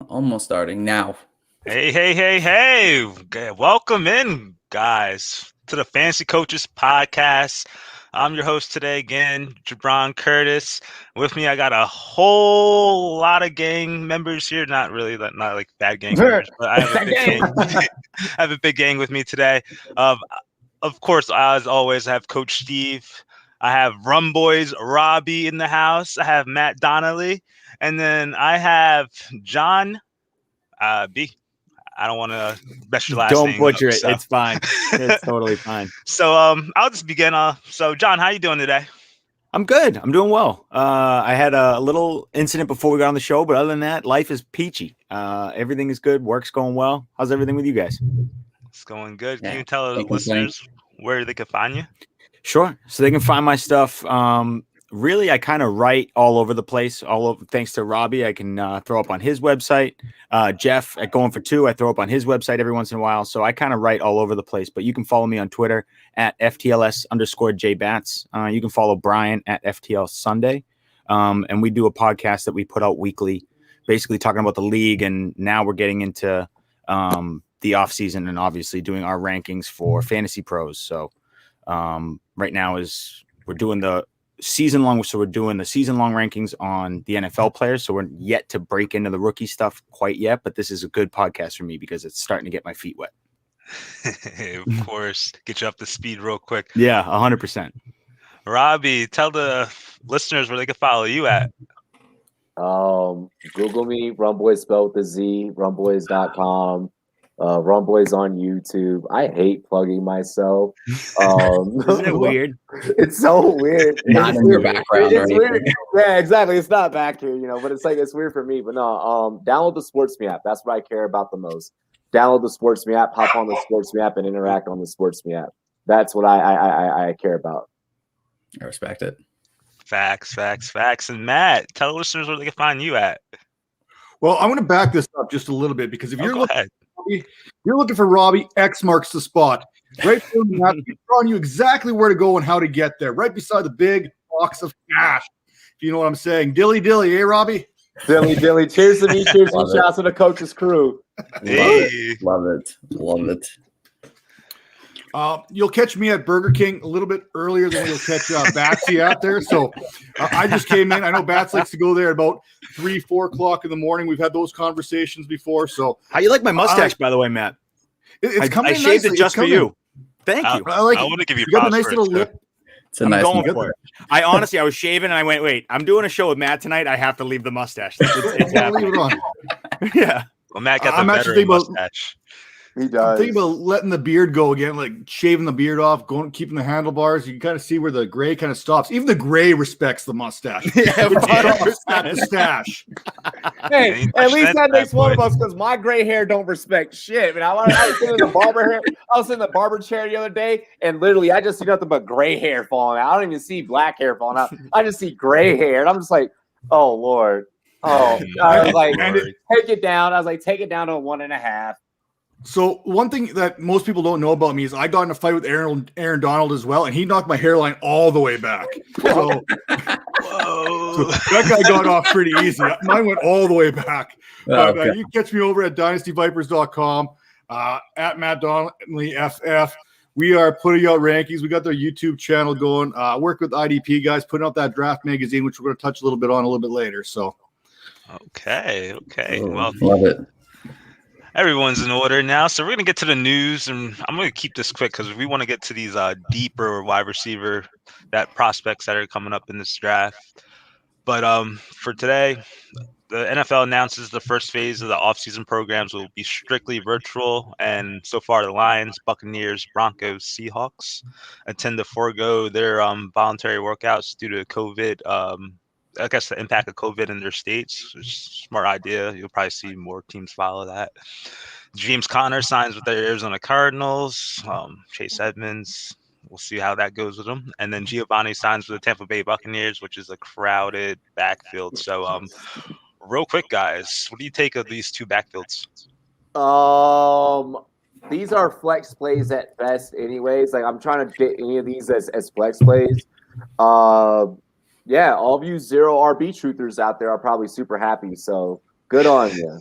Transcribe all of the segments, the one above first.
Almost starting now. Hey. Okay, welcome in, guys, to the Fantasy Coaches Podcast. I'm your host today again, Jabron Curtis. With me, I got a whole lot of gang members here. Not like bad gang members, but I have a big gang. I have a big gang with me today. Of course, as always, I have Coach Steve. I have Rumboyz Robbie in the house. I have Matt Donnelly. And then I have John B. I don't want to mess your last name. Don't butcher it. So. It's fine. It's totally fine. So I'll just begin. So John, how you doing today? I'm good. I'm doing well. I had a little incident before we got on the show, but other than that, life is peachy. Everything is good. Work's going well. How's everything with you guys? It's going good. Can you tell the listeners where they can find you? Sure. So they can find my stuff. Really, I kind of write all over the place. Thanks to Robbie, I can throw up on his website. Jeff at Going for Two, I throw up on his website every once in a while. So I kind of write all over the place. But you can follow me on Twitter at FTLS_JBats. You can follow Brian at FTL Sunday. And we do a podcast that we put out weekly, basically talking about the league. And now we're getting into the off season and obviously doing our rankings for fantasy pros. So right now we're doing the season long. So we're doing the season long rankings on the NFL players. So we're yet to break into the rookie stuff quite yet, but this is a good podcast for me because it's starting to get my feet wet. Of course, get you up to speed real quick. Yeah, 100%. Robbie, tell the listeners where they can follow you at. Google me, Rumboyz spelled with a Z, rumboyz.com. Rumboyz on YouTube. I hate plugging myself. Isn't it weird? It's so weird. Not in your background. It's weird. Yeah, exactly. It's not back here, but it's like it's weird for me. But no, download the Sports Me app. That's what I care about the most. Download the Sports Me app, hop on the Sports Me app, and interact on the Sports Me app. That's what I care about. I respect it. Facts. And Matt, tell the listeners where they can find you at. Well, I'm going to back this up just a little bit because if Go ahead. You're looking for Robbie, X marks the spot. Right there, he's telling you exactly where to go and how to get there. Right beside the big box of cash. If you know what I'm saying. Dilly, eh, Robbie? Dilly. Cheers to me. Cheers to me. Shouts to the coach's crew. Love it. You'll catch me at Burger King a little bit earlier than you'll catch Batsy out there. So I just came in. I know Bats likes to go there about 3-4 o'clock in the morning. We've had those conversations before. So how you like my mustache, by the way, Matt? It's coming. I shaved it just for you. Thank you. I like. I want to give you. You got a nice little lip. It's a nice going for it. I was shaving and I went, wait, I'm doing a show with Matt tonight. I have to leave the mustache. It's leave it on. Yeah. Well, Matt got the better mustache. He does. I'm thinking about letting the beard go again, like shaving the beard off, keeping the handlebars. You can kind of see where the gray kind of stops. Even the gray respects the mustache. Yeah, at the stash. Hey, at least that makes one of us because my gray hair don't respect shit. I mean, I was sitting in the barber hair. I was in the barber chair the other day, and literally, I just see nothing but gray hair falling out. I don't even see black hair falling out. I just see gray hair, and I'm just like, oh Lord. Oh, I was like, take it down. I was like, take it down to 1.5. So one thing that most people don't know about me is I got in a fight with Aaron Donald as well, and he knocked my hairline all the way back. So, so that guy got off pretty easy. Mine went all the way back. Okay. You can catch me over at DynastyVipers.com, at Matt Donnelly FF. We are putting out rankings. We got their YouTube channel going. Work with IDP guys, putting out that draft magazine, which we're going to touch a little bit on a little bit later. So, okay. Well, love it. Everyone's in order now, so we're going to get to the news, and I'm going to keep this quick because we want to get to these deeper wide receiver prospects that are coming up in this draft. But for today, the NFL announces the first phase of the offseason programs will be strictly virtual, and so far the Lions, Buccaneers, Broncos, Seahawks intend to forego their voluntary workouts due to COVID. I guess the impact of COVID in their states. Smart idea. You'll probably see more teams follow that. James Conner signs with the Arizona Cardinals. Chase Edmonds, we'll see how that goes with him. And then Giovanni signs with the Tampa Bay Buccaneers, which is a crowded backfield. So, real quick, guys, what do you take of these two backfields? These are flex plays at best anyways. Like, I'm trying to get any of these as flex plays. Yeah, all of you zero RB truthers out there are probably super happy. So good on you.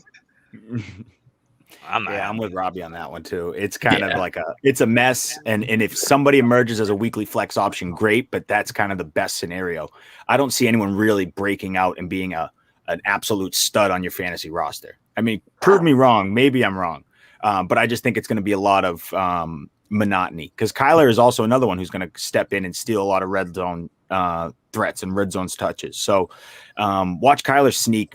I'm with Robbie on that one too. It's kind of like it's a mess. And if somebody emerges as a weekly flex option, great, but that's kind of the best scenario. I don't see anyone really breaking out and being an absolute stud on your fantasy roster. I mean, prove me wrong. Maybe I'm wrong. But I just think it's going to be a lot of monotony, because Kyler is also another one who's going to step in and steal a lot of red zone threats and red zones touches. So watch Kyler sneak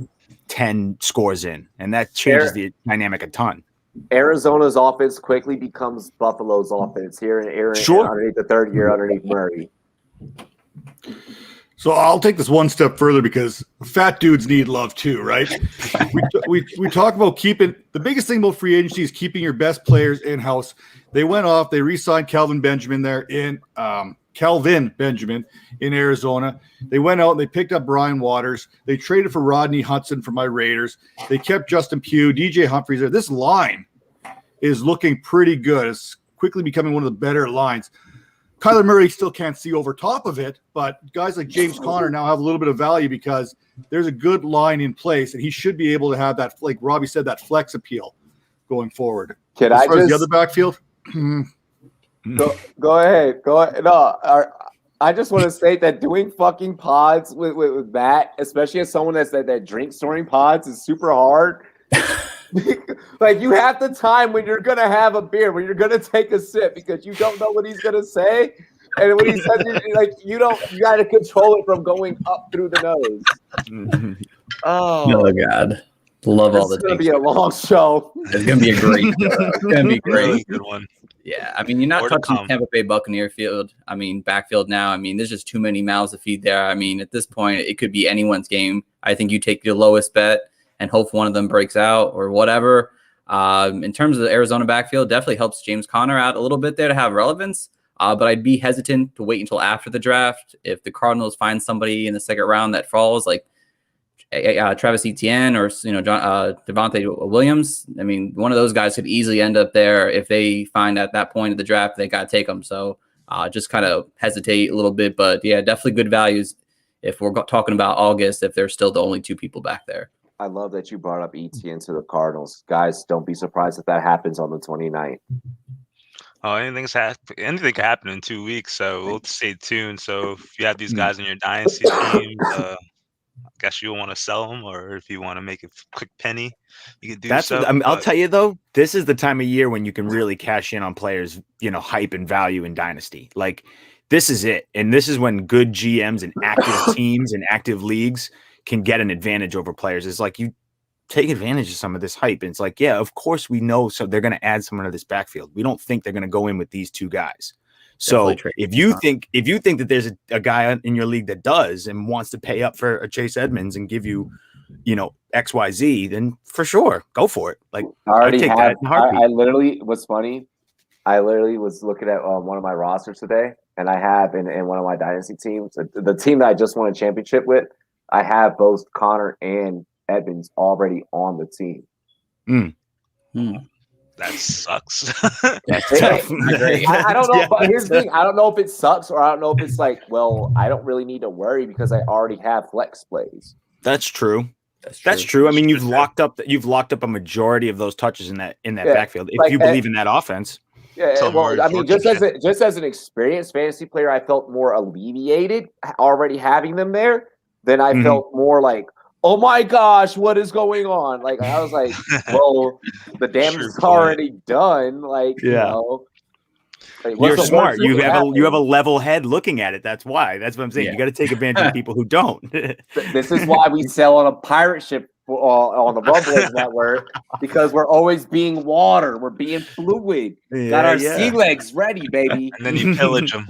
10 scores in, and that changes the dynamic a ton. Arizona's offense quickly becomes Buffalo's offense here in Aaron underneath the third year underneath Murray. So I'll take this one step further, because fat dudes need love too, right? we talk about keeping – the biggest thing about free agency is keeping your best players in-house. They went off. They re-signed Calvin Benjamin in Arizona. They went out and they picked up Brian Waters. They traded for Rodney Hudson for my Raiders. They kept Justin Pugh, DJ Humphries there. This line is looking pretty good. It's quickly becoming one of the better lines. Kyler Murray still can't see over top of it, but guys like James Conner now have a little bit of value because there's a good line in place, and he should be able to have that, like Robbie said, that flex appeal going forward. As far as the other backfield? Go ahead. No, I just want to say that doing fucking pods with Matt, especially as someone that drinks during pods, is super hard. Like, you have the time when you're gonna have a beer, when you're gonna take a sip, because you don't know what he's gonna say, and when he says you got to control it from going up through the nose. Oh God, love all the. It's gonna be a long show. It's gonna be a great. It's gonna be great. Good one. Yeah, I mean, you're not touching Tampa Bay Buccaneer field. I mean, backfield now. I mean, there's just too many mouths to feed there. I mean, at this point, it could be anyone's game. I think you take your lowest bet and hope one of them breaks out or whatever. In terms of the Arizona backfield, definitely helps James Conner out a little bit there to have relevance. But I'd be hesitant to wait until after the draft. If the Cardinals find somebody in the second round that falls, like Travis Etienne or Devontae Williams, I mean, one of those guys could easily end up there if they find at that point of the draft they got to take them. So just kind of hesitate a little bit. But yeah, definitely good values if we're talking about August, if there's still the only two people back there. I love that you brought up Etienne to the Cardinals. Guys, don't be surprised if that happens on the 29th. Oh, anything can happen in 2 weeks, so we'll stay tuned. So if you have these guys in your dynasty teams, I guess you'll want to sell them, or if you want to make a quick penny, you can do so. I'll tell you though, this is the time of year when you can really cash in on players, hype and value in dynasty. Like, this is it, and this is when good GMs and active teams and active leagues can get an advantage over players. It's like you take advantage of some of this hype. And it's like, yeah, of course we know. So they're going to add someone to this backfield. We don't think they're going to go in with these two guys. So if you think that there's a guy in your league that does and wants to pay up for a Chase Edmonds and give you, XYZ, then for sure, go for it. Like, I literally, what's funny, I literally was looking at one of my rosters today, and I have in one of my dynasty teams, the team that I just won a championship with, I have both Connor and Edmonds already on the team. That sucks. That's tough. I don't know, but here's the thing. I don't know if it sucks, or I don't know if it's like, well, I don't really need to worry because I already have flex plays. That's true. That's true. I mean, you've locked up a majority of those touches in that backfield. If you believe in that offense. Yeah, well, I mean, just as an experienced fantasy player, I felt more alleviated already having them there. Then I felt more like, oh my gosh, what is going on? Like, I was like, well, the damage is already done. Like, you're smart. You have a level head looking at it. That's why. That's what I'm saying. You got to take advantage of people who don't. This is why we sell on a pirate ship on the Rumboyz Network, because we're always being water. We're being fluid. Got our sea legs ready, baby. And then you pillage them.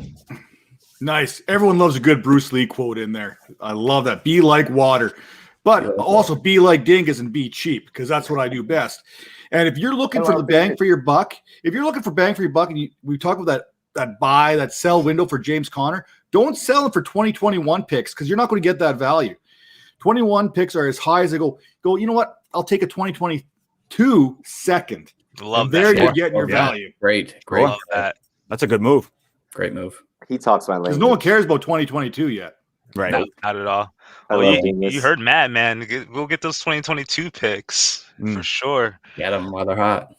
Nice. Everyone loves a good Bruce Lee quote in there. I love that. Be like water, but also be like dingus and be cheap, because that's what I do best. And if you're looking for the bang for your buck, and we talk about that sell window for James Conner, don't sell him for 2021 picks, because you're not going to get that value. 21 picks are as high as they go. You know what? I'll take a 2022 second. Love that. There you're getting your Yeah. value. Great. Love that. That's a good move. Great move. He talks my language. Because no one cares about 2022 yet. Right. No, not at all. I Oh, love you heard Matt, man. We'll get those 2022 picks. for sure. Get them while they're hot.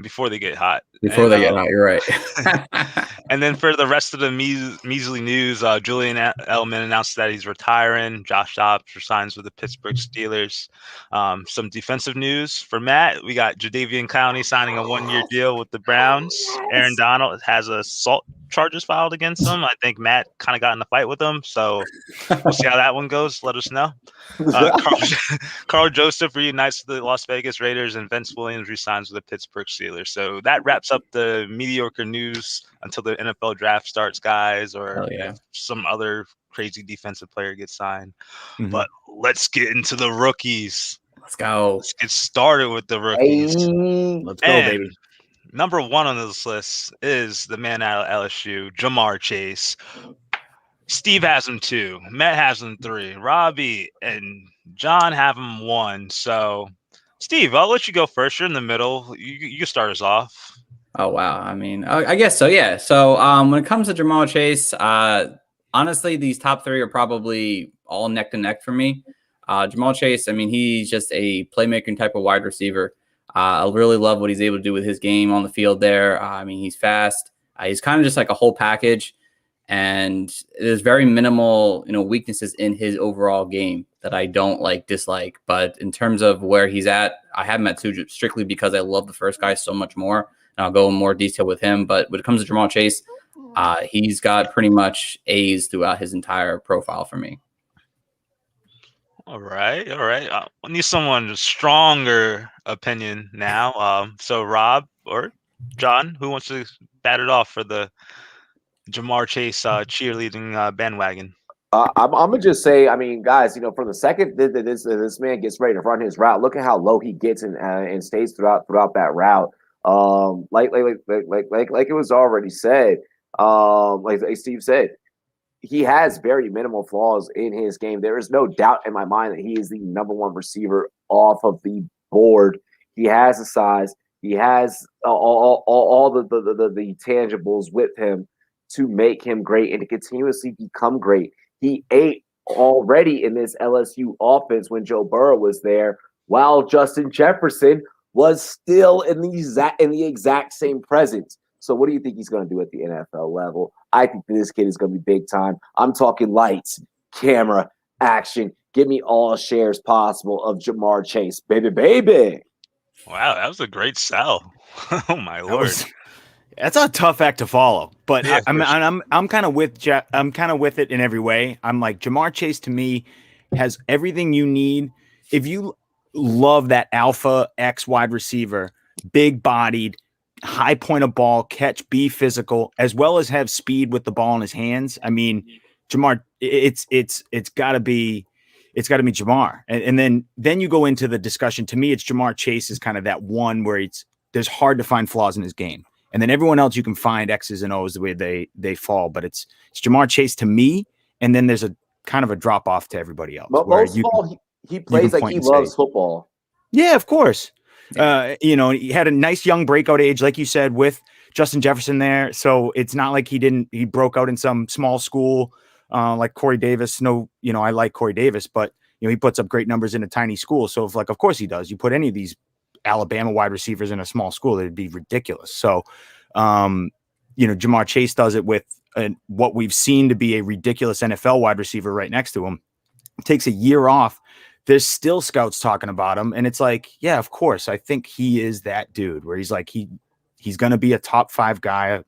Before they get hot. Before they get hot, you're right. And then for the rest of the measly news, Julian Edelman announced that he's retiring. Josh Dobbs resigns with the Pittsburgh Steelers. Some defensive news for Matt. We got Jadeveon Clowney signing a 1-year deal with the Browns. Aaron Donald has assault charges filed against him. I think Matt kind of got in a fight with him, so we'll see how that one goes. Let us know. Carl Joseph reunites with the Las Vegas Raiders, and Vince Williams resigns with the Pittsburgh Steelers. So that wraps up the mediocre news until the NFL draft starts, guys, or some other crazy defensive player gets signed. But let's get into the rookies. Let's go. Let's get started with the rookies. Let's go, baby. Number 1 on this list is the man out of LSU, Jamar Chase. Steve has him 2. Matt has him 3. Robbie and John have him 1. So, Steve, I'll let you go first. You're in the middle. You can start us off. Oh, wow. I mean, I guess so, yeah. So, when it comes to Jamar Chase, honestly, these top 3 are probably all neck to neck for me. Jamar Chase, I mean, he's just a playmaking type of wide receiver. I really love what he's able to do with his game on the field there. I mean, he's fast. He's kind of just like a whole package. And there's very minimal, weaknesses in his overall game that I don't dislike. But in terms of where he's at, I have him at 2 strictly because I love the first guy so much more. And I'll go in more detail with him. But when it comes to Jamar Chase, he's got pretty much A's throughout his entire profile for me. All right. I need someone stronger opinion now. So Rob or John, who wants to bat it off for the Jamar Chase cheerleading bandwagon? I'm gonna just say, I mean, guys, from the second that this man gets ready to run his route, look at how low he gets and stays throughout that route. Like it was already said. Like Steve said, he has very minimal flaws in his game. There is no doubt in my mind that he is the number 1 receiver off of the board. He has the size. He has all the tangibles with him to make him great and to continuously become great. He ate already in this LSU offense when Joe Burrow was there, while Justin Jefferson was still in the exact same presence. So what do you think he's going to do at the NFL level? I think this kid is going to be big time. I'm talking lights, camera, action. Give me all shares possible of Jamar Chase, baby. Wow, that was a great sell. Oh my Lord. That's a tough act to follow, but I'm kind of with I'm kind of with it in every way. I'm like, Jamar Chase to me has everything you need. If you love that alpha X wide receiver, big bodied, high point of ball, catch, be physical, as well as have speed with the ball in his hands. I mean, Jamar, it's gotta be Jamar. And then you go into the discussion. To me, it's Jamar Chase is kind of that one where there's hard to find flaws in his game. And then everyone else you can find X's and O's the way they fall. But it's Jamar Chase to me, and then there's a kind of a drop off to everybody else. But most of all, he plays like he loves football. Yeah, of course. He had a nice young breakout age, like you said, with Justin Jefferson there. So it's not like he broke out in some small school like Corey Davis. No, I like Corey Davis, but he puts up great numbers in a tiny school. So of course he does. You put any of these Alabama wide receivers in a small school, it'd be ridiculous. So, Jamar Chase does it with what we've seen to be a ridiculous NFL wide receiver right next to him. Takes a year off. There's still scouts talking about him. And it's like, yeah, of course. I think he is that dude where he's like, he's going to be a top 5 guy.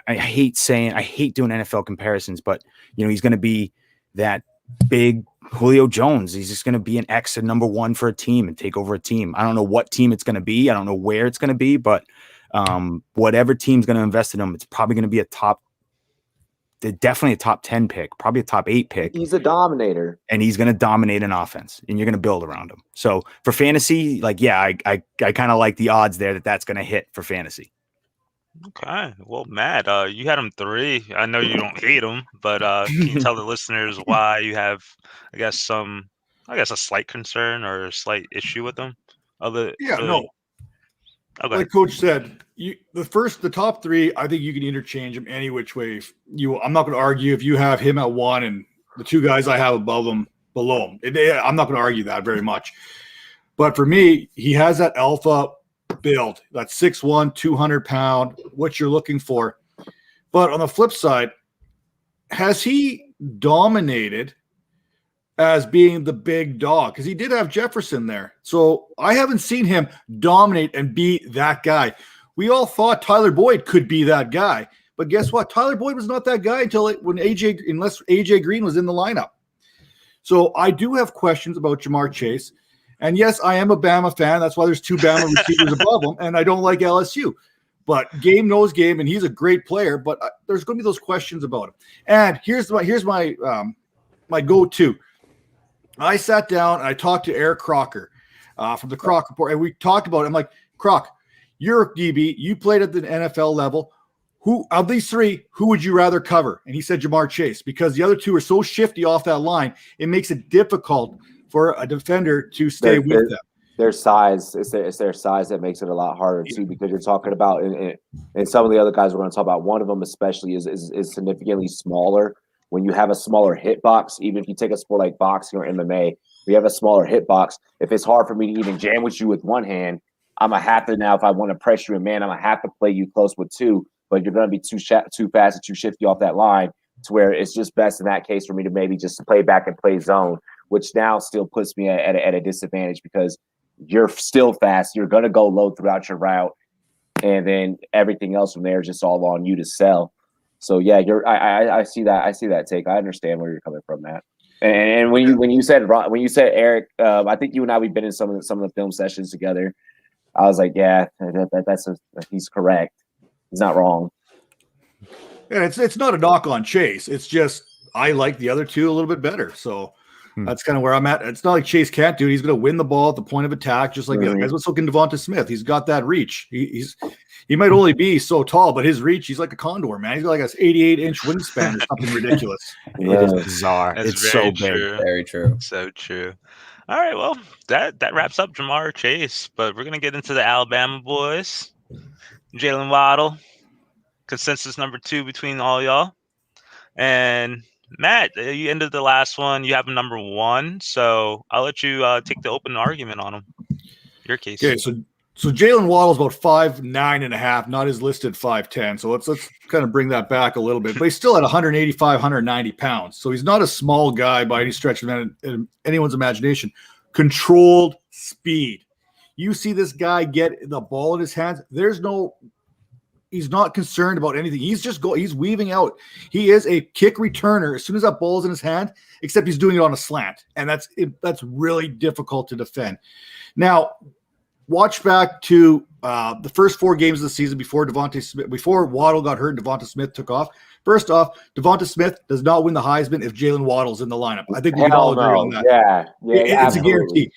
I hate doing NFL comparisons, but he's going to be that big Julio Jones. He's just going to be an X and number 1 for a team and take over a team. I don't know what team it's going to be. I don't know where it's going to be, but whatever team's going to invest in him, it's probably going to be definitely a top 10 pick, probably a top 8 pick. He's a dominator. And he's going to dominate an offense, and you're going to build around him. So for fantasy, I kind of like the odds there that's going to hit for fantasy. Okay. Well, Matt, you had him 3. I know you don't hate him, but can you tell the listeners why you have, a slight concern or a slight issue with them? Okay. Like Coach said, the top 3, I think you can interchange them any which way. I'm not going to argue if you have him at 1 and the 2 guys I have above him below him. I'm not going to argue that very much. But for me, he has that alpha build, that 6'1", 200-pound, what you're looking for. But on the flip side, has he dominated as being the big dog? Because he did have Jefferson there. So I haven't seen him dominate and be that guy. We all thought Tyler Boyd could be that guy. But guess what? Tyler Boyd was not that guy unless AJ Green was in the lineup. So I do have questions about Jamar Chase. And yes, I am a Bama fan. That's why there's 2 Bama receivers above him. And I don't like LSU. But game knows game, and he's a great player. But there's going to be those questions about him. And here's my my go-to. I sat down and I talked to Eric Crocker from the Croc Report, and we talked about it. I'm like, Croc, you're a DB. You played at the NFL level. Who of these 3, who would you rather cover? And he said Jamar Chase, because the other 2 are so shifty off that line, it makes it difficult for a defender to stay with them. Their size, it's their size that makes it a lot harder too, because you're talking about, and some of the other guys we're going to talk about, one of them especially is significantly smaller. When you have a smaller hitbox, even if you take a sport like boxing or MMA, we have a smaller hitbox. If it's hard for me to even jam with you with one hand, I'm going to have to now, if I want to pressure you a man, I'm going to have to play you close with 2. But you're going to be too fast and too shifty off that line, to where it's just best in that case for me to maybe just play back and play zone, which now still puts me at a disadvantage, because you're still fast. You're going to go low throughout your route, and then everything else from there is just all on you to sell. So yeah, I see that. I see that take. I understand where you're coming from, Matt. And when you said Eric, I think you and I, we've been in some of the film sessions together. I was like, yeah, he's correct. He's not wrong. And it's not a knock on Chase. It's just I like the other 2 a little bit better. So that's kind of where I'm at. It's not like Chase can't do it. He's going to win the ball at the point of attack, just like the other guys. Let's look at Devonta Smith. He's got that reach. He might only be so tall, but his reach, he's like a condor, man. He's got like an 88-inch wingspan or something ridiculous. It is bizarre. That's it's so big. Very true. So true. All right, well, that wraps up Jamar Chase, but we're going to get into the Alabama boys. Jalen Waddle, consensus number 2 between all y'all. And Matt, you ended the last one. You have him number 1, so I'll let you take the open argument on him. Your case. Okay, so Jalen Waddle is about 5'9.5", not his listed 5'10". So let's kind of bring that back a little bit. But he's still at 185, 190 pounds. So he's not a small guy by any stretch of anyone's imagination. Controlled speed. You see this guy get the ball in his hands. He's not concerned about anything. He's weaving out. He is a kick returner as soon as that ball's in his hand, except he's doing it on a slant. And that's really difficult to defend. Now, watch back to the first 4 games of the season before Waddle got hurt and Devonta Smith took off. First off, Devonta Smith does not win the Heisman if Jalen Waddle's in the lineup. I think we can all agree on that. Yeah, it's a guarantee.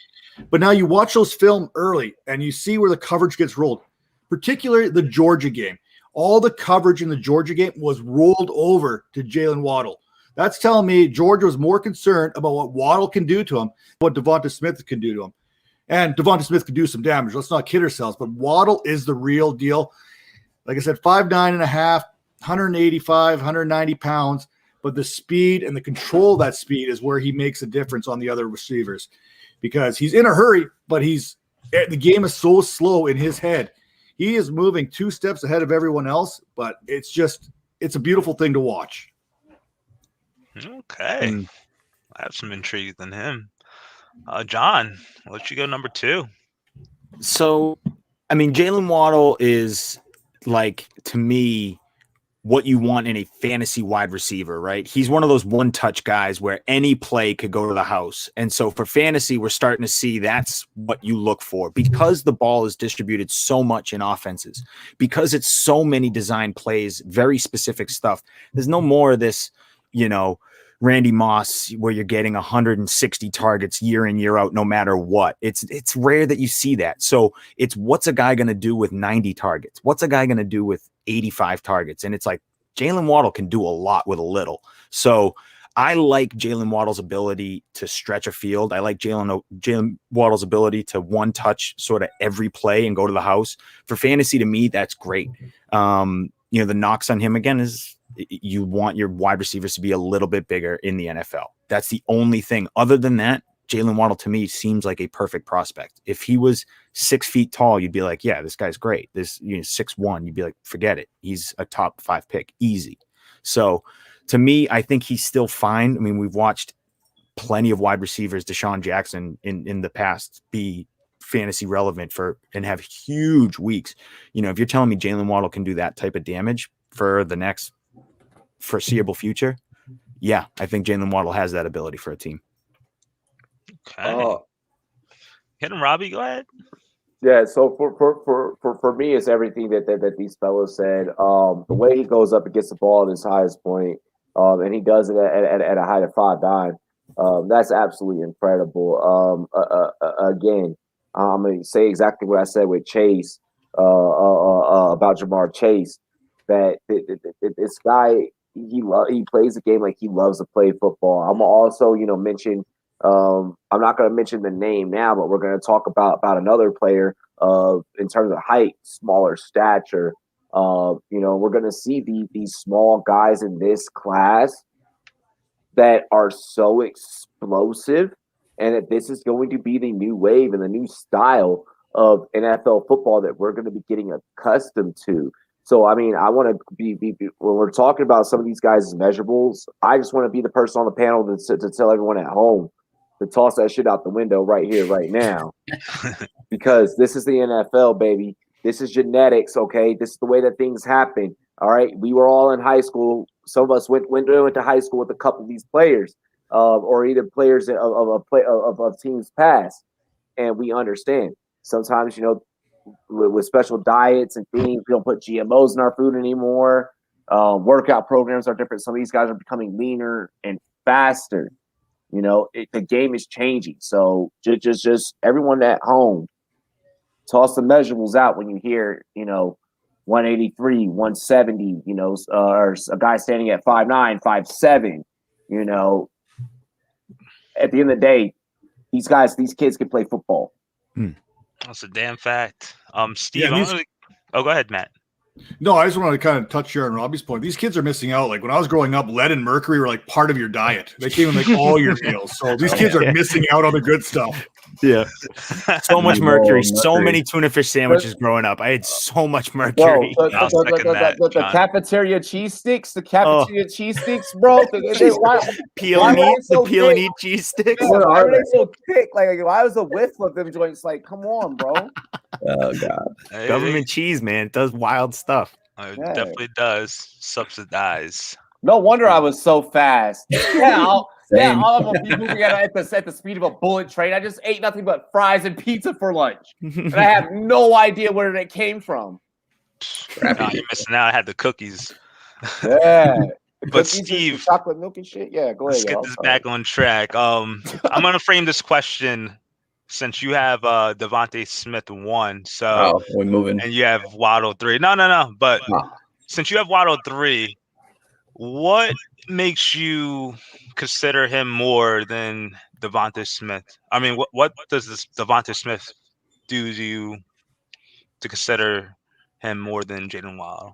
But now you watch those film early and you see where the coverage gets rolled, particularly the Georgia game. All the coverage in the Georgia game was rolled over to Jalen Waddle. That's telling me Georgia was more concerned about what Waddle can do to him, what Devonta Smith can do to him. And Devonta Smith could do some damage. Let's not kid ourselves. But Waddle is the real deal. Like I said, 5'9.5", 185, 190 pounds. But the speed and the control of that speed is where he makes a difference on the other receivers. Because he's in a hurry, but the game is so slow in his head. He is moving 2 steps ahead of everyone else, but it's a beautiful thing to watch. Okay. I have some intrigue in him. John, I'll let you go number 2. So, I mean, Jalen Waddle is, like, to me, what you want in a fantasy wide receiver, right? He's one of those one-touch guys where any play could go to the house. And so for fantasy, we're starting to see that's what you look for, because the ball is distributed so much in offenses, because it's so many design plays, very specific stuff. There's no more of this, Randy Moss, where you're getting 160 targets year in, year out, no matter what. It's rare that you see that. So it's what's a guy going to do with 90 targets? What's a guy going to do with 85 targets? And it's like Jalen Waddle can do a lot with a little. So I like Jalen Waddle's ability to stretch a field. I like Jalen Waddle's ability to one-touch sort of every play and go to the house. For fantasy, to me, that's great. The knocks on him, again, is you want your wide receivers to be a little bit bigger in the NFL. That's the only thing. Other than that, Jalen Waddle to me seems like a perfect prospect. If he was 6 feet tall, you'd be like, yeah, this guy's great. This 6'1", you'd be like, forget it. He's a top 5 pick, easy. So to me, I think he's still fine. I mean, we've watched plenty of wide receivers, Deshaun Jackson in the past, be fantasy relevant and have huge weeks. If you're telling me Jalen Waddle can do that type of damage for the next foreseeable future, yeah, I think Jalen Waddle has that ability for a team. Okay. Hit him, Robbie. Go ahead. Yeah, so for me, it's everything that these fellows said. The way he goes up and gets the ball at his highest point, and he does it at a height of 5'9", that's absolutely incredible. Again, I'm going to say exactly what I said with Chase about Jamar Chase, that this guy, he plays the game like he loves to play football. I'm also, mention. I'm not going to mention the name now, but we're going to talk about another player in terms of height, smaller stature. We're going to see these small guys in this class that are so explosive, and that this is going to be the new wave and the new style of NFL football that we're going to be getting accustomed to. So, I mean, I want to be when we're talking about some of these guys' measurables, I just want to be the person on the panel to tell everyone at home to toss that shit out the window right here, right now. Because this is the NFL, baby. This is genetics, okay? This is the way that things happen, all right? We were all in high school. Some of us went to high school with a couple of these players, or either players of teams past, and we understand. Sometimes, with special diets and things, we don't put GMOs in our food anymore. Workout programs are different. Some of these guys are becoming leaner and faster. The game is changing. So just everyone at home, toss the measurables out when you hear, 183, 170, or a guy standing at 5'9", 5'7", at the end of the day, these kids can play football. That's a damn fact. Steve, go ahead, Matt. No, I just wanted to kind of touch here on Robbie's point. These kids are missing out. Like when I was growing up, lead and mercury were like part of your diet. They came in like all your meals. So these kids are missing out on the good stuff. Yeah. So much mercury. So many tuna fish sandwiches growing up. I had so much mercury. The cafeteria cheese sticks, bro. Peel and eat cheese sticks. Why are they so thick? Like, why was the width of them joints like, come on, bro? Oh God. Government cheese, man. It does wild stuff. It definitely does subsidize. No wonder I was so fast. All of them be moving at the speed of a bullet train. I just ate nothing but fries and pizza for lunch, and I have no idea where it came from. You're missing out. I had the cookies. Yeah. But Steve, chocolate milk and shit. Yeah, go ahead. Let's get this back on track. I'm gonna frame this question since you have Devontae Smith 1, so we're moving, and you have Waddle 3. No. But since you have Waddle 3, what makes you consider him more than Devontae Smith? I mean, what does this Devontae Smith do to you to consider him more than Jalen Waddle?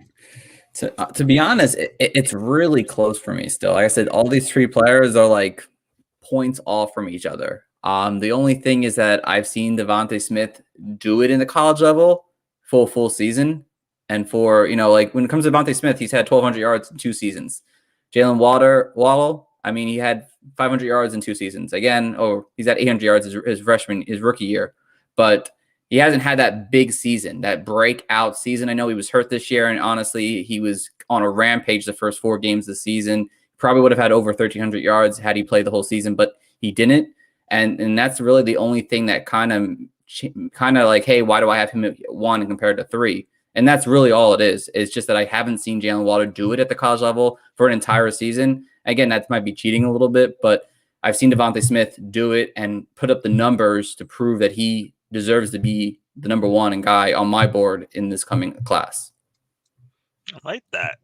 To be honest, it's really close for me still. Like I said, all these three players are like points off from each other. The only thing is that I've seen Devontae Smith do it in the college level full season. And for, like when it comes to Devontae Smith, he's had 1,200 yards in 2 seasons. Jalen Waddle, I mean, he had 500 yards in 2 seasons. Again, he's at 800 yards his rookie year. But he hasn't had that big season, that breakout season. I know he was hurt this year, and honestly, he was on a rampage the first 4 games of the season. Probably would have had over 1,300 yards had he played the whole season, but he didn't. And that's really the only thing that kind of like, hey, why do I have him at 1 compared to 3? And that's really all it is. It's just that I haven't seen Jalen Waddle do it at the college level for an entire season. Again, that might be cheating a little bit, but I've seen Devontae Smith do it and put up the numbers to prove that he deserves to be the number 1 guy on my board in this coming class. I like that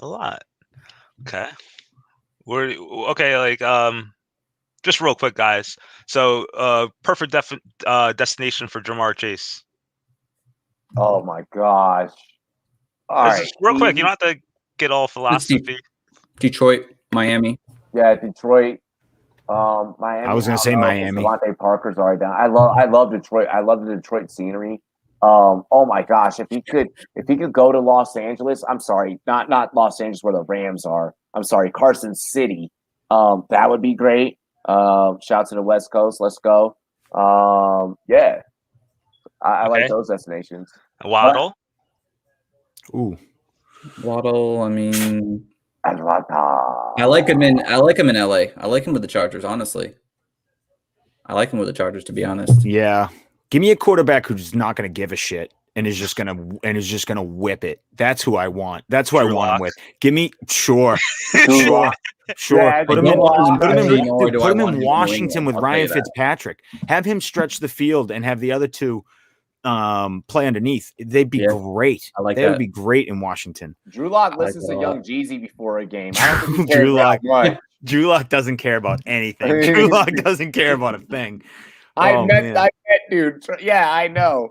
a lot. Okay. Just real quick, guys. So, perfect destination for Jamar Chase. Oh my gosh! All right, real quick. You don't have to get all philosophy. Detroit, Miami. Yeah, Detroit. Miami. I was gonna say Miami. Devontae Parker's already down. I love Detroit. I love the Detroit scenery. Oh my gosh, if he could go to Los Angeles, I'm sorry, not Los Angeles where the Rams are. I'm sorry, Carson City. That would be great. Shout to the West Coast. Let's go. Yeah. I like those destinations. Waddle. Ooh. Waddle, I mean, I like him in LA. I like him with the Chargers, honestly. I like him with the Chargers, to be honest. Yeah. Give me a quarterback who's not going to give a shit and is just going to whip it. That's who I want. That's who I want him with. Give me sure. Yeah, put him in Washington with Ryan Fitzpatrick. Have him stretch the field and have the other two play underneath. They'd be great. I like that. They would be great in Washington. Drew Lock listens to Young Jeezy before a game. I don't think Drew Lock doesn't care about anything. Drew Lock doesn't care about a thing. I met, dude. Yeah, I know.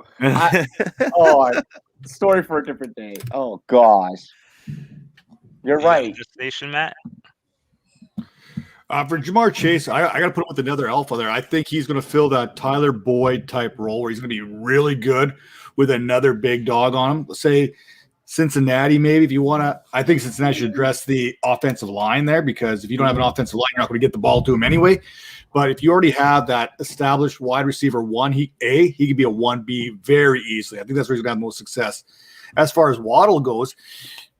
Story for a different day. Oh gosh, you're right. Station, Matt. For Jamar Chase, I got to put him with another alpha there. I think he's going to fill that Tyler Boyd type role where he's going to be really good with another big dog on him. Let's say Cincinnati, maybe, if you want to. I think Cincinnati should address the offensive line there, because if you don't have an offensive line, you're not going to get the ball to him anyway. But if you already have that established wide receiver 1, he could be a 1B very easily. I think that's where he's going to have the most success. As far as Waddle goes,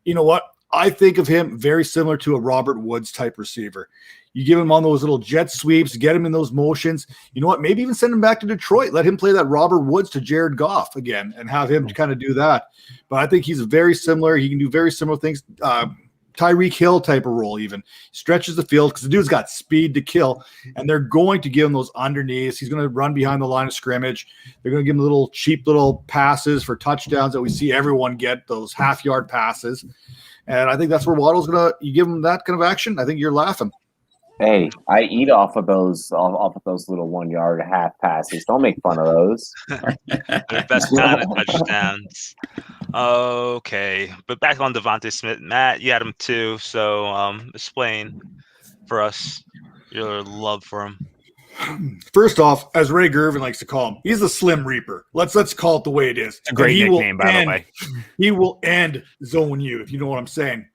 you know what? I think of him very similar to a Robert Woods type receiver. You give him on those little jet sweeps, get him in those motions. You know what? Maybe even send him back to Detroit. Let him play that Robert Woods to Jared Goff again and have him kind of do that. But I think he's very similar. He can do very similar things. Tyreek Hill type of role even. Stretches the field because the dude's got speed to kill, and they're going to give him those underneaths. He's going to run behind the line of scrimmage. They're going to give him little cheap little passes for touchdowns that we see everyone get, those half-yard passes. And I think that's where Waddle's going to – you give him that kind of action, I think you're laughing. Hey, I eat off of those little 1 yard half passes. Don't make fun of those. They're best kind of touchdowns. Okay, but back on Devontae Smith, Matt, you had him too. So explain for us your love for him. First off, as Ray Gervin likes to call him, he's the Slim Reaper. Let's call it the way it is. It's a great nickname, by the way. He will end Zone U, if you know what I'm saying.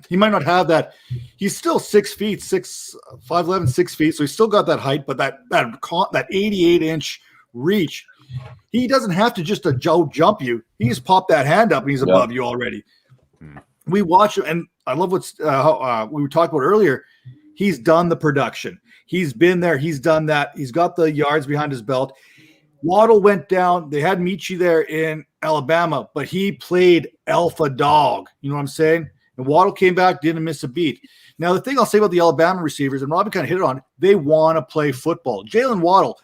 He might not have that. He's still 6 feet, 5'11", 6 feet. So he's still got that height, but that 88-inch reach. He doesn't have to just jump you. He just pop that hand up and he's above you already. We watch him, and I love what we were talking about earlier. He's done the production. He's been there. He's done that. He's got the yards behind his belt. Waddle went down. They had Michi there in Alabama, but he played alpha dog. You know what I'm saying? And Waddle came back, didn't miss a beat. Now, the thing I'll say about the Alabama receivers, and Robbie kind of hit it on, they want to play football. Jalen Waddle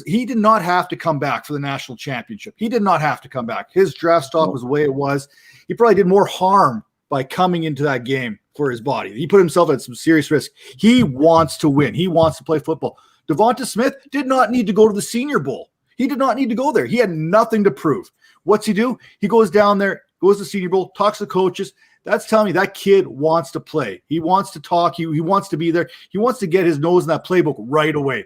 he did not have to come back for the national championship. He did not have to come back. His draft stock was the way it was. He probably did more harm by coming into that game for his body. He put himself at some serious risk. He wants to win. He wants to play football. Devonta Smith did not need to go to the Senior Bowl. He did not need to go there. He had nothing to prove. What's he do? He goes down there, goes to the Senior Bowl, talks to coaches. That's telling me that kid wants to play. He wants to talk. He wants to be there. He wants to get his nose in that playbook right away.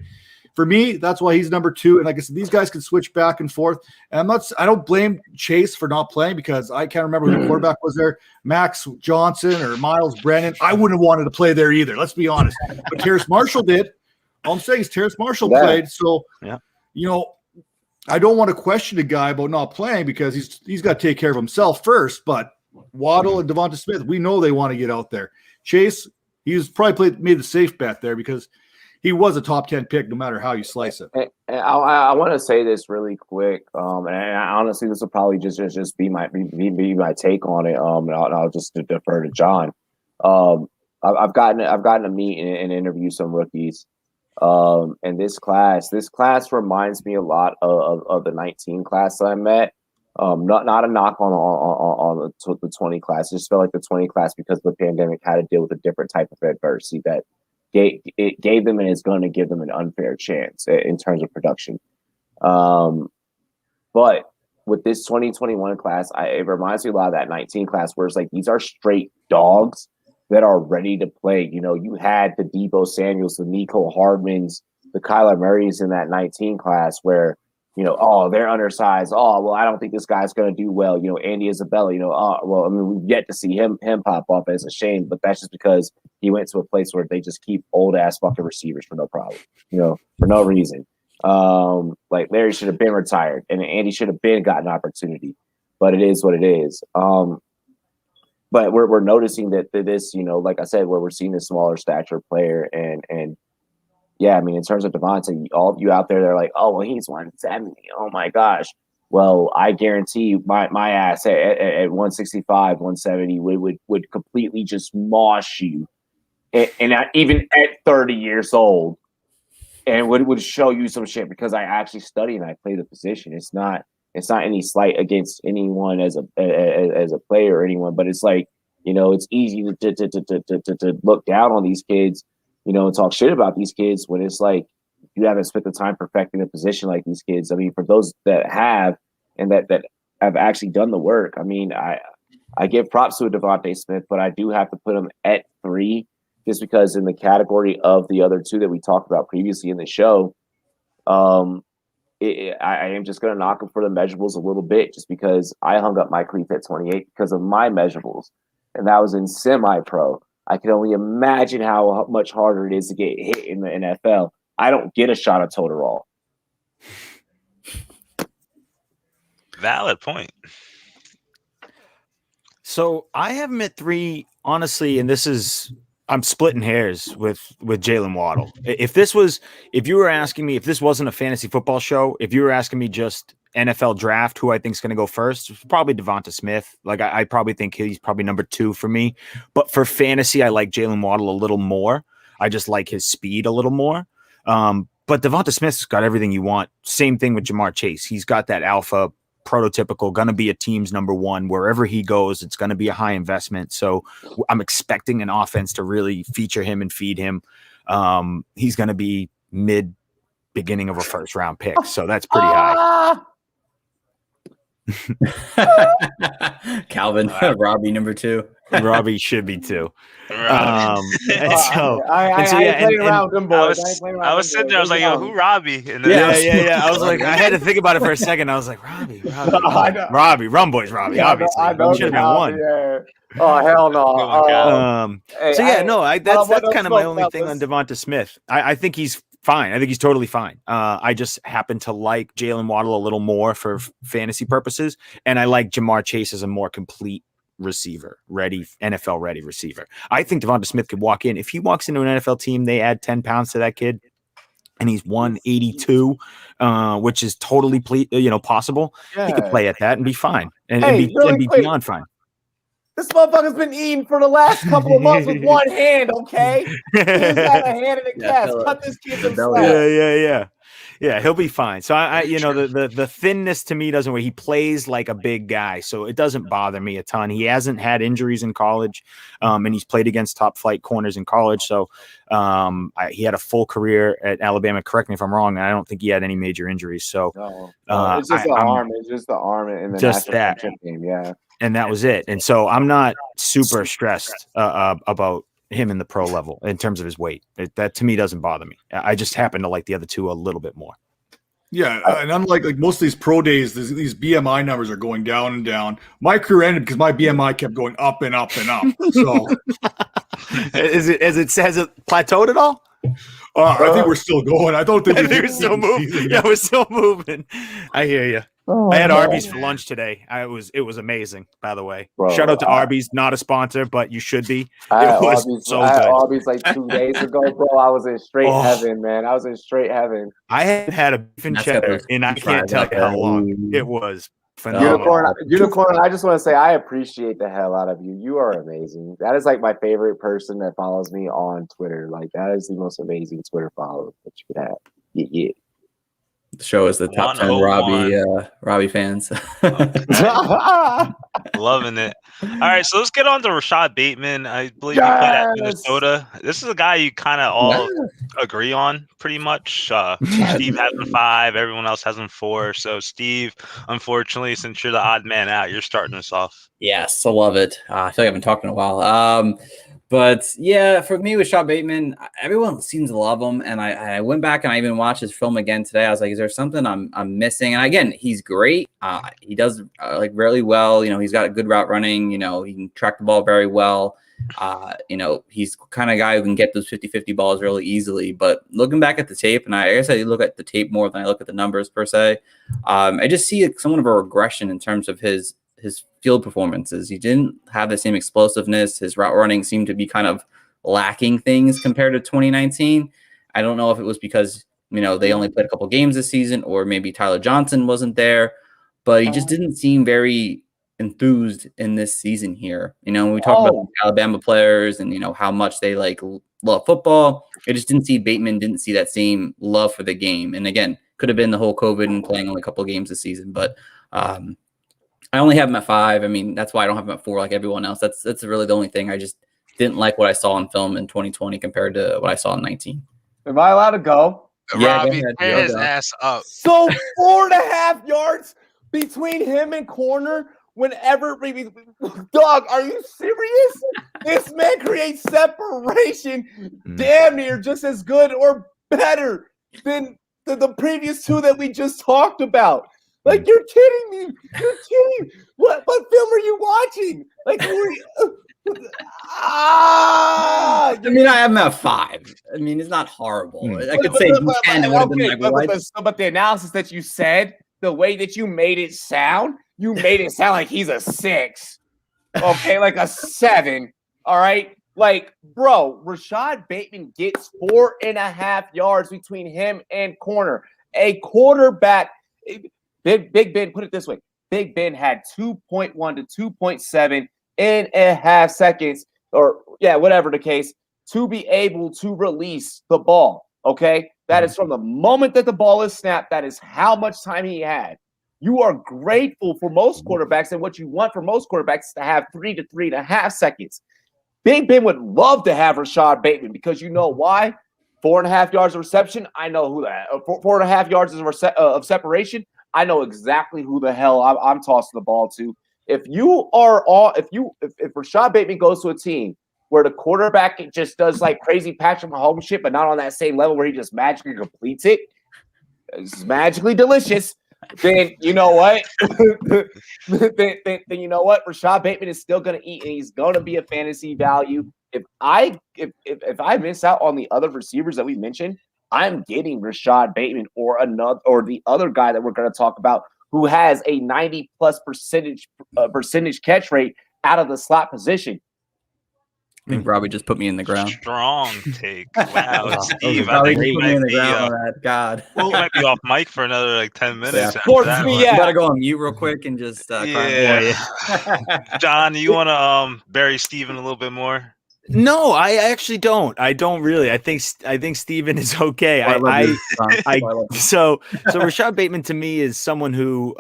For me, that's why he's number 2. And like I said, these guys can switch back and forth. And I don't blame Chase for not playing, because I can't remember who the quarterback was there, Max Johnson or Miles Brennan. I wouldn't have wanted to play there either. Let's be honest. But Terrace Marshall did. All I'm saying is Terrace Marshall played. So, you know, I don't want to question the guy about not playing, because he's got to take care of himself first. But Waddle and Devonta Smith, we know they want to get out there. Chase, he's probably made the safe bet there, because he was a top 10 pick no matter how you slice it. And I want to say this really quick. And honestly, this will probably just be my take on it. And I'll just defer to John. I've gotten to meet and interview some rookies. And this class reminds me a lot of the 19 class that I met. Not a knock on the 20 class. I just felt like the 20 class, because the pandemic, had to deal with a different type of adversity that it gave them and is going to give them an unfair chance in terms of production. But with this 2021 class, it reminds me a lot of that 19 class, where it's like these are straight dogs. that are ready to play. You know, you had the Deebo Samuels, the Nico Hardmans, the Kyler Murrays in that 19 class where, you know, oh, they're undersized. Oh, well, I don't think this guy's going to do well. You know, Andy Isabella, you know, oh, well, I mean, we've yet to see him pop up. It's a shame, but that's just because he went to a place where they just keep old-ass fucking receivers for no problem, you know, for no reason. Like Larry should have been retired and Andy should have been got an opportunity, but it is what it is. But we're noticing that this, you know, like I said, where we're seeing a smaller stature player and yeah, I mean, in terms of Devontae, all of you out there, they're like, oh, well, he's 170. Oh my gosh. Well, I guarantee my ass at 165, 170 would completely just mosh you, and even at 30 years old, and would show you some shit because I actually study and I play the position. It's not any slight against anyone as a player or anyone, but it's like, you know, it's easy to look down on these kids, you know, and talk shit about these kids when it's like you haven't spent the time perfecting a position like these kids. I mean, for those that have and that have actually done the work, I mean, I give props to Devontae Smith, but I do have to put him at 3 just because in the category of the other 2 that we talked about previously in the show, I am just going to knock him for the measurables a little bit just because I hung up my cleats at 28 because of my measurables, and that was in semi-pro. I can only imagine how much harder it is to get hit in the NFL. I don't get a shot at Total. Valid point. So I have him at 3, honestly, and I'm splitting hairs with Jalen Waddle. If you were asking me, if this wasn't a fantasy football show, if you were asking me just NFL draft, who I think is going to go first, probably Devonta Smith. Like I probably think he's probably number 2 for me. But for fantasy, I like Jalen Waddle a little more. I just like his speed a little more. But Devonta Smith's got everything you want. Same thing with Jamar Chase. He's got that alpha prototypical, going to be a team's number 1 wherever he goes. It's going to be a high investment. So I'm expecting an offense to really feature him and feed him. He's going to be beginning of a first round pick. So that's pretty high. Calvin, Robbie number 2. Robbie should be 2. I was sitting there. I was like, "Yo, who Robbie?" And then yeah. I was like, I had to think about it for a second. I was like, Robbie, Rumboyz, Robbie. Obviously, I know should have been 1. Yeah. Oh hell no! That's kind of my only thing on Devonta Smith. I think he's fine. I think he's totally fine. I just happen to like Jalen Waddle a little more for fantasy purposes, and I like Jamar Chase as a more complete receiver, NFL ready receiver. I think Devonta Smith could walk in. If he walks into an NFL team, they add 10 pounds to that kid, and he's 182, which is totally possible. Yeah. He could play at that and be fine, and be beyond fine. This motherfucker's been eating for the last couple of months with one hand, okay? He's got a hand in the cast. Cut this kid some slack. Yeah, he'll be fine. So the thinness to me doesn't work. He plays like a big guy, so it doesn't bother me a ton. He hasn't had injuries in college, and he's played against top flight corners in college. So he had a full career at Alabama. Correct me if I'm wrong. And I don't think he had any major injuries. So it's just the arm. It's just the arm in the just national that game. Yeah. And that was it. And so I'm not super stressed about him in the pro level in terms of his weight. That to me doesn't bother me. I just happen to like the other 2 a little bit more. Yeah, and unlike like most of these pro days, these BMI numbers are going down and down. My career ended because my BMI kept going up and up and up. So has it plateaued at all? I think we're still going. I don't think we're still moving. Yeah, we're still moving. I hear you. I had Arby's for lunch today. It was amazing, by the way. Bro, shout out to Arby's, not a sponsor, but you should be. I had Arby's like 2 days ago, bro. I was in straight heaven, man. I was in straight heaven. I had a beef and cheddar, and I can't tell you how long it was. Phenomenal. Unicorn, I just want to say I appreciate the hell out of you. You are amazing. That is like my favorite person that follows me on Twitter. Like that is the most amazing Twitter follower that you could have. Yeah. The show is the top 10 Robbie fans. Loving it. All right, so let's get on to Rashad Bateman. I believe he played at Minnesota. This is a guy you kind of all agree on pretty much. Steve has him 5. Everyone else has him 4. So, Steve, unfortunately, since you're the odd man out, you're starting us off. Yes, I love it. I feel like I've been talking a while. But yeah, for me with Rashad Bateman, everyone seems to love him, and I went back and I even watched his film again today. I was like, is there something I'm missing? And again, he's great. He does like really well. He's got a good route running. He can track the ball very well. He's kind of guy who can get those 50-50 balls really easily. But looking back at the tape, and I guess I look at the tape more than I look at the numbers per se, I just see somewhat of a regression in terms of his field performances. He didn't have the same explosiveness. His route running seemed to be kind of lacking things compared to 2019. I don't know if it was because, they only played a couple games this season, or maybe Tyler Johnson wasn't there, but he just didn't seem very enthused in this season here. When we talk about the Alabama players and, how much they love football, I just didn't see Bateman didn't see that same love for the game. And again, could have been the whole COVID and playing only a couple of games this season, but I only have him at 5. I mean, that's why I don't have him at 4 like everyone else. That's really the only thing. I just didn't like what I saw in film in 2020 compared to what I saw in 19. Am I allowed to go? Yeah, Robbie, tear his ass up. So 4.5 yards between him and corner whenever – dog, are you serious? This man creates separation damn near just as good or better than the previous 2 that we just talked about. Like, you're kidding me. You're kidding. What film are you watching? Like, I mean, I have him at 5. I mean, it's not horrible. I could say 10. It would have been like, but the analysis that you said, the way that you made it sound like he's a 6. Okay, like a 7. All right? Like, bro, Rashad Bateman gets 4.5 yards between him and corner. A quarterback – Big Ben, put it this way. Big Ben had 2.1 to 2.7 in a half seconds, or whatever the case, to be able to release the ball. Okay? That is from the moment that the ball is snapped. That is how much time he had. You are grateful for most quarterbacks, and what you want for most quarterbacks is to have 3 to 3.5 seconds. Big Ben would love to have Rashad Bateman because you know why? 4.5 yards of reception. I know who that. 4.5 yards of separation. I know exactly who the hell I'm tossing the ball to. If Rashad Bateman goes to a team where the quarterback just does like crazy Patrick Mahomes shit, but not on that same level where he just magically completes it, it's magically delicious. Then you know what? then you know what? Rashad Bateman is still going to eat, and he's going to be a fantasy value. If I miss out on the other receivers that we mentioned, I'm getting Rashad Bateman or the other guy that we're going to talk about who has a 90+% catch rate out of the slot position. I think Robbie just put me in the ground. Strong take. Wow, Steve. I think he put me in the ground on that. God. Well, might be off mic for another 10 minutes. You gotta go on mute real quick and just John, you want to bury Steven a little bit more? No, I actually don't. I don't really. I think Steven is okay. So Rashad Bateman to me is someone who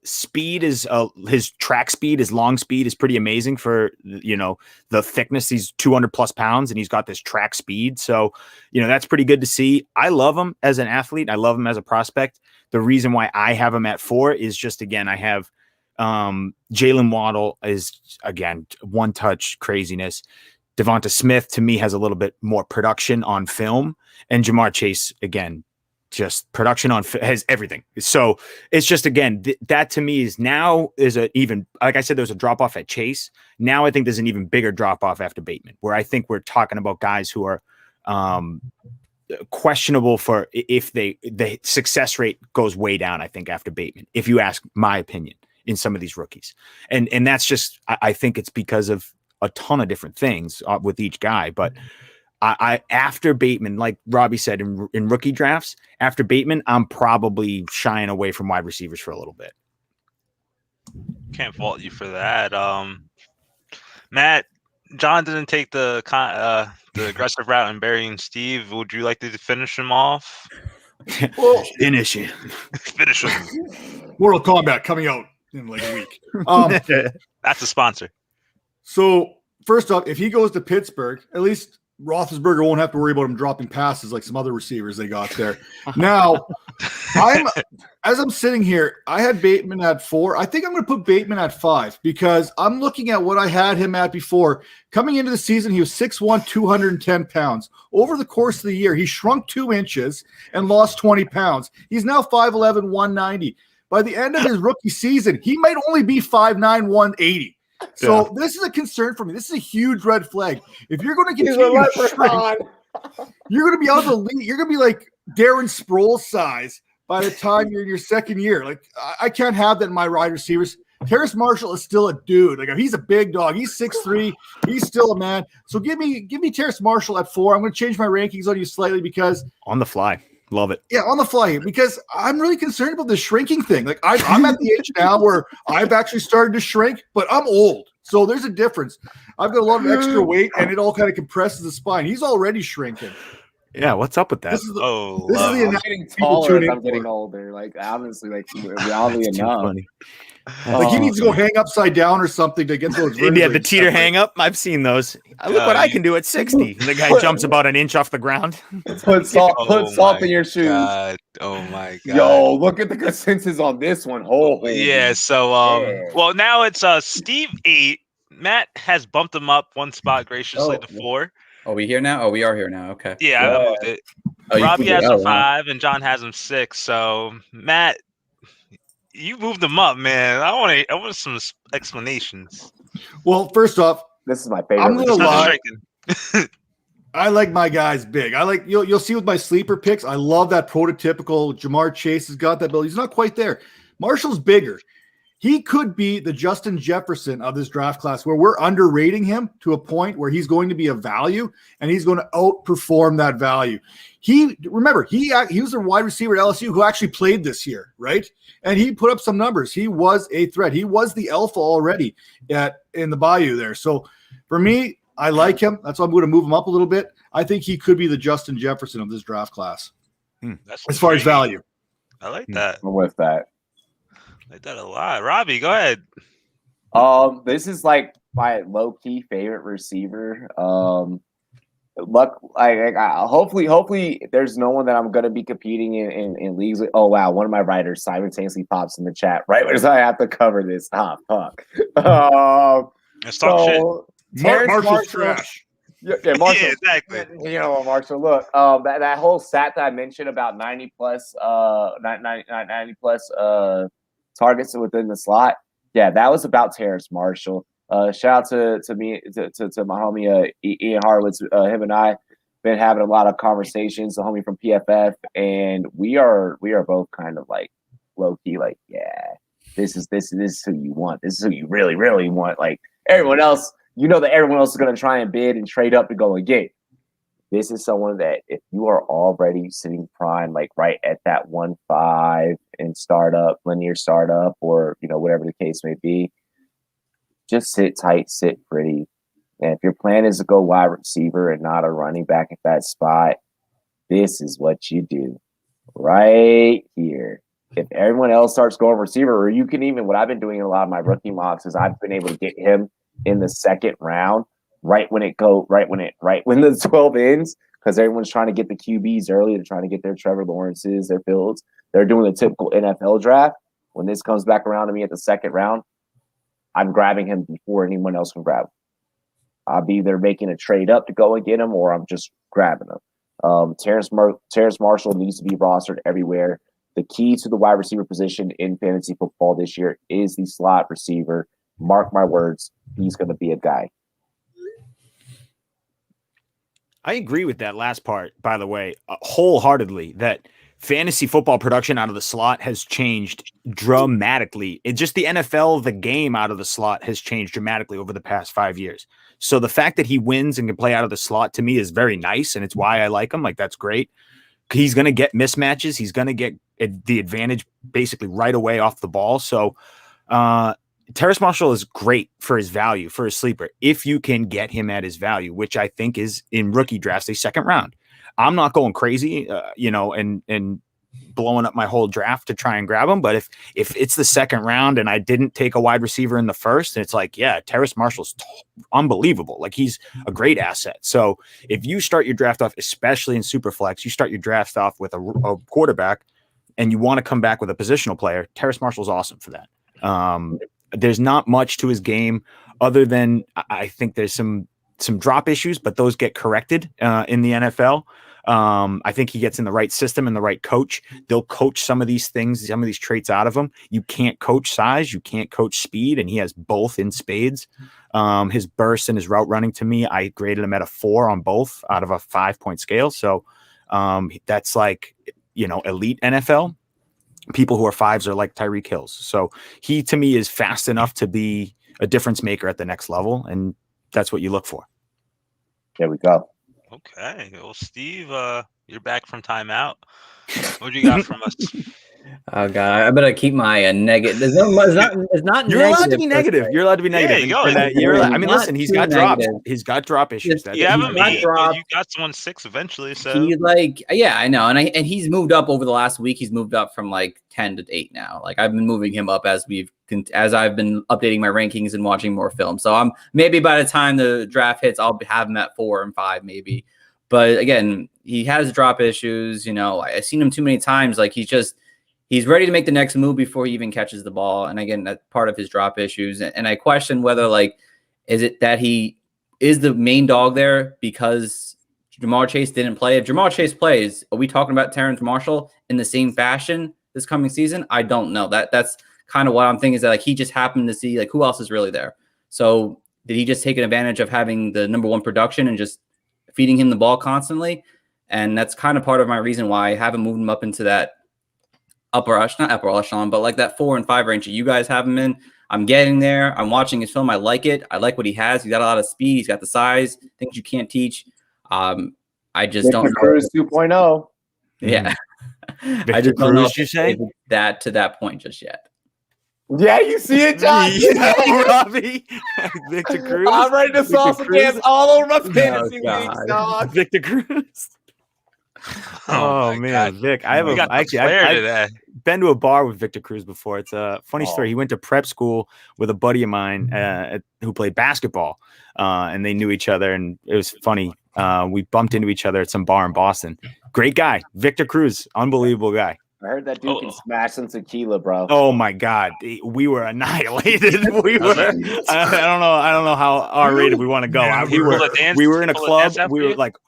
speed is his track speed, his long speed is pretty amazing for the thickness. He's 200+ pounds and he's got this track speed. So that's pretty good to see. I love him as an athlete. I love him as a prospect. The reason why I have him at 4 is just again I have Jalen Waddle is again one touch craziness. Devonta Smith, to me, has a little bit more production on film. And Jamar Chase, again, just production on has everything. So it's just, again, that to me is even, like I said, there's a drop-off at Chase. Now I think there's an even bigger drop-off after Bateman, where I think we're talking about guys who are questionable for if the success rate goes way down, I think, after Bateman, if you ask my opinion in some of these rookies. And that's just, I think it's because of a ton of different things with each guy, but I after Bateman, like Robbie said in rookie drafts, after Bateman, I'm probably shying away from wide receivers for a little bit. Can't fault you for that. Matt, John didn't take the aggressive route in burying Steve. Would you like to finish him off? Well, finish him. Finish him. Mortal Kombat coming out in like a week. That's a sponsor. So first off, if he goes to Pittsburgh, at least Roethlisberger won't have to worry about him dropping passes like some other receivers they got there. Now, as I'm sitting here, I had Bateman at 4. I think I'm going to put Bateman at 5 because I'm looking at what I had him at before. Coming into the season, he was 6'1", 210 pounds. Over the course of the year, he shrunk 2 inches and lost 20 pounds. He's now 5'11", 190. By the end of his rookie season, he might only be 5'9", 180. So this is a concern for me. This is a huge red flag. If you're going to continue to shrink, you're going to be out of the league. You're going to be like Darren Sproles size by the time you're in your second year. Like, I can't have that in my wide receivers. Terrace Marshall is still a dude. Like, he's a big dog. He's 6'3". He's still a man. So give me Terrace Marshall at 4. I'm going to change my rankings on you slightly because on the fly. Love it. Yeah, on the fly, because I'm really concerned about the shrinking thing. Like, I'm at the age now where I've actually started to shrink, but I'm old. So there's a difference. I've got a lot of extra weight, and it all kind of compresses the spine. He's already shrinking. Yeah, what's up with that? This is the I'm getting taller as I'm getting older. Like, honestly, like, oddly enough. Like, he needs to go hang upside down or something to get those. Yeah, the teeter hang up. I've seen those. Look what I can do at 60. The guy jumps about an inch off the ground. Put salt in your shoes. God. Oh my God. Yo, look at the consensus on this one. Yeah. So, well, now it's Steve 8. Matt has bumped him up one spot graciously to 4. Are we here now? Oh, we are here now. Okay. Yeah, I moved it. Robbie has him 5, and John has him 6. So, Matt, you moved them up, man. I want some explanations. Well, first off, this is my favorite. I'm gonna lie. I like my guys big. I like you'll see with my sleeper picks. I love that prototypical Jamar Chase has got that build. He's not quite there. Marshall's bigger. He could be the Justin Jefferson of this draft class, where we're underrating him to a point where he's going to be a value and he's going to outperform that value. He was a wide receiver at LSU who actually played this year, right? And he put up some numbers. He was a threat. He was the alpha already in the Bayou there. So for me, I like him. That's why I'm going to move him up a little bit. I think he could be the Justin Jefferson of this draft class as far as value. I like that. I'm with that. I like that a lot. Robbie, go ahead. This is like my low-key favorite receiver. Hopefully there's no one that I'm gonna be competing in leagues with. Oh wow, one of my writers simultaneously pops in the chat right as I have to cover this. Fuck. Let's talk shit. Marshall's trash. Yeah, Marshall. Yeah, exactly. You know what, Marshall? Look, that whole stat that I mentioned about 90 plus targets within the slot. Yeah, that was about Terrace Marshall. Shout out to my homie Ian Harwitz. Him and I been having a lot of conversations. The homie from PFF, and we are both kind of like low key, like, yeah, this is who you want. This is who you really, really want. Like everyone else, you know that everyone else is going to try and bid and trade up to go and get. This is someone that if you are already sitting prime, like right at that 1.5 in linear startup, or whatever the case may be, just sit tight, sit pretty. And if your plan is to go wide receiver and not a running back at that spot, this is what you do right here. If everyone else starts going receiver, or you can even, what I've been doing in a lot of my rookie mocks is I've been able to get him in the second round, right when the 12 ends, because everyone's trying to get the QBs early. They're trying to get their Trevor Lawrences, their Fields. They're doing the typical NFL draft. When this comes back around to me at the second round, I'm grabbing him before anyone else can grab him. I'll be either making a trade up to go and get him, or I'm just grabbing him. Terrace Marshall needs to be rostered everywhere. The key to the wide receiver position in fantasy football this year is the slot receiver. Mark my words, he's going to be a guy. I agree with that last part, by the way, wholeheartedly, that fantasy football production out of the slot has changed dramatically. It's just the NFL, the game out of the slot has changed dramatically over the past 5 years. So the fact that he wins and can play out of the slot to me is very nice. And it's why I like him. Like, that's great. He's going to get mismatches. He's going to get the advantage basically right away off the ball. So Terrace Marshall is great for his value, for his sleeper, if you can get him at his value, which I think is in rookie drafts, a second round. I'm not going crazy, and blowing up my whole draft to try and grab him. But if it's the second round and I didn't take a wide receiver in the first, and it's like, yeah, Terrace Marshall's unbelievable. Like, he's a great asset. So if you start your draft off, especially in Superflex, you start your draft off with a quarterback and you want to come back with a positional player, Terrace Marshall's awesome for that. There's not much to his game other than I think there's some drop issues, but those get corrected in the NFL. I think he gets in the right system and the right coach. They'll coach some of these things, some of these traits out of him. You can't coach size, you can't coach speed, and he has both in spades. His burst and his route running, to me, I graded him at a 4 on both out of a 5-point scale. So that's like, elite NFL. People who are 5s are like Tyreek Hills. So he, to me, is fast enough to be a difference maker at the next level, and that's what you look for. There we go. Okay. Well, Steve, you're back from timeout. What do you got from us? Oh God, I better keep my negative. It's not. You're allowed to be negative. You're allowed to be negative. Listen, he's got drops. He's got drop issues. You haven't beat, but you got someone 6 eventually. So he's like, yeah, I know, and he's moved up over the last week. He's moved up from like 10 to 8 now. Like, I've been moving him up as I've been updating my rankings and watching more film. So I'm maybe by the time the draft hits, I'll have him at 4 and 5 maybe. But again, he has drop issues. I've seen him too many times. Like, he's ready to make the next move before he even catches the ball. And again, that's part of his drop issues. And I question whether, is it that he is the main dog there because Ja'Marr Chase didn't play? If Ja'Marr Chase plays, are we talking about Terrace Marshall in the same fashion this coming season? I don't know. That's kind of what I'm thinking, is that he just happened to see who else is really there. So did he just take an advantage of having the number 1 production and just feeding him the ball constantly? And that's kind of part of my reason why I haven't moved him up into that not upper echelon, but that 4 and 5 range that you guys have him in. I'm getting there. I'm watching his film. I like it. I like what he has. He's got a lot of speed. He's got the size, things you can't teach. I just don't know. Cruz 2.0. Yeah. I just don't know if you say that to that point just yet. Yeah, you see it, John? Robbie. Victor Cruz. I'm ready to sauce against all over my fantasy leagues, dog. Victor Cruz. Oh man, God. Vic, I've been to a bar with Victor Cruz before. It's a funny story. He went to prep school with a buddy of mine who played basketball, and they knew each other, and it was funny. We bumped into each other at some bar in Boston. Great guy, Victor Cruz, unbelievable guy. I heard that dude can smash some tequila, bro. Oh my God, we were annihilated. We were. I don't know how R-rated we want to go. We were in a club. We were like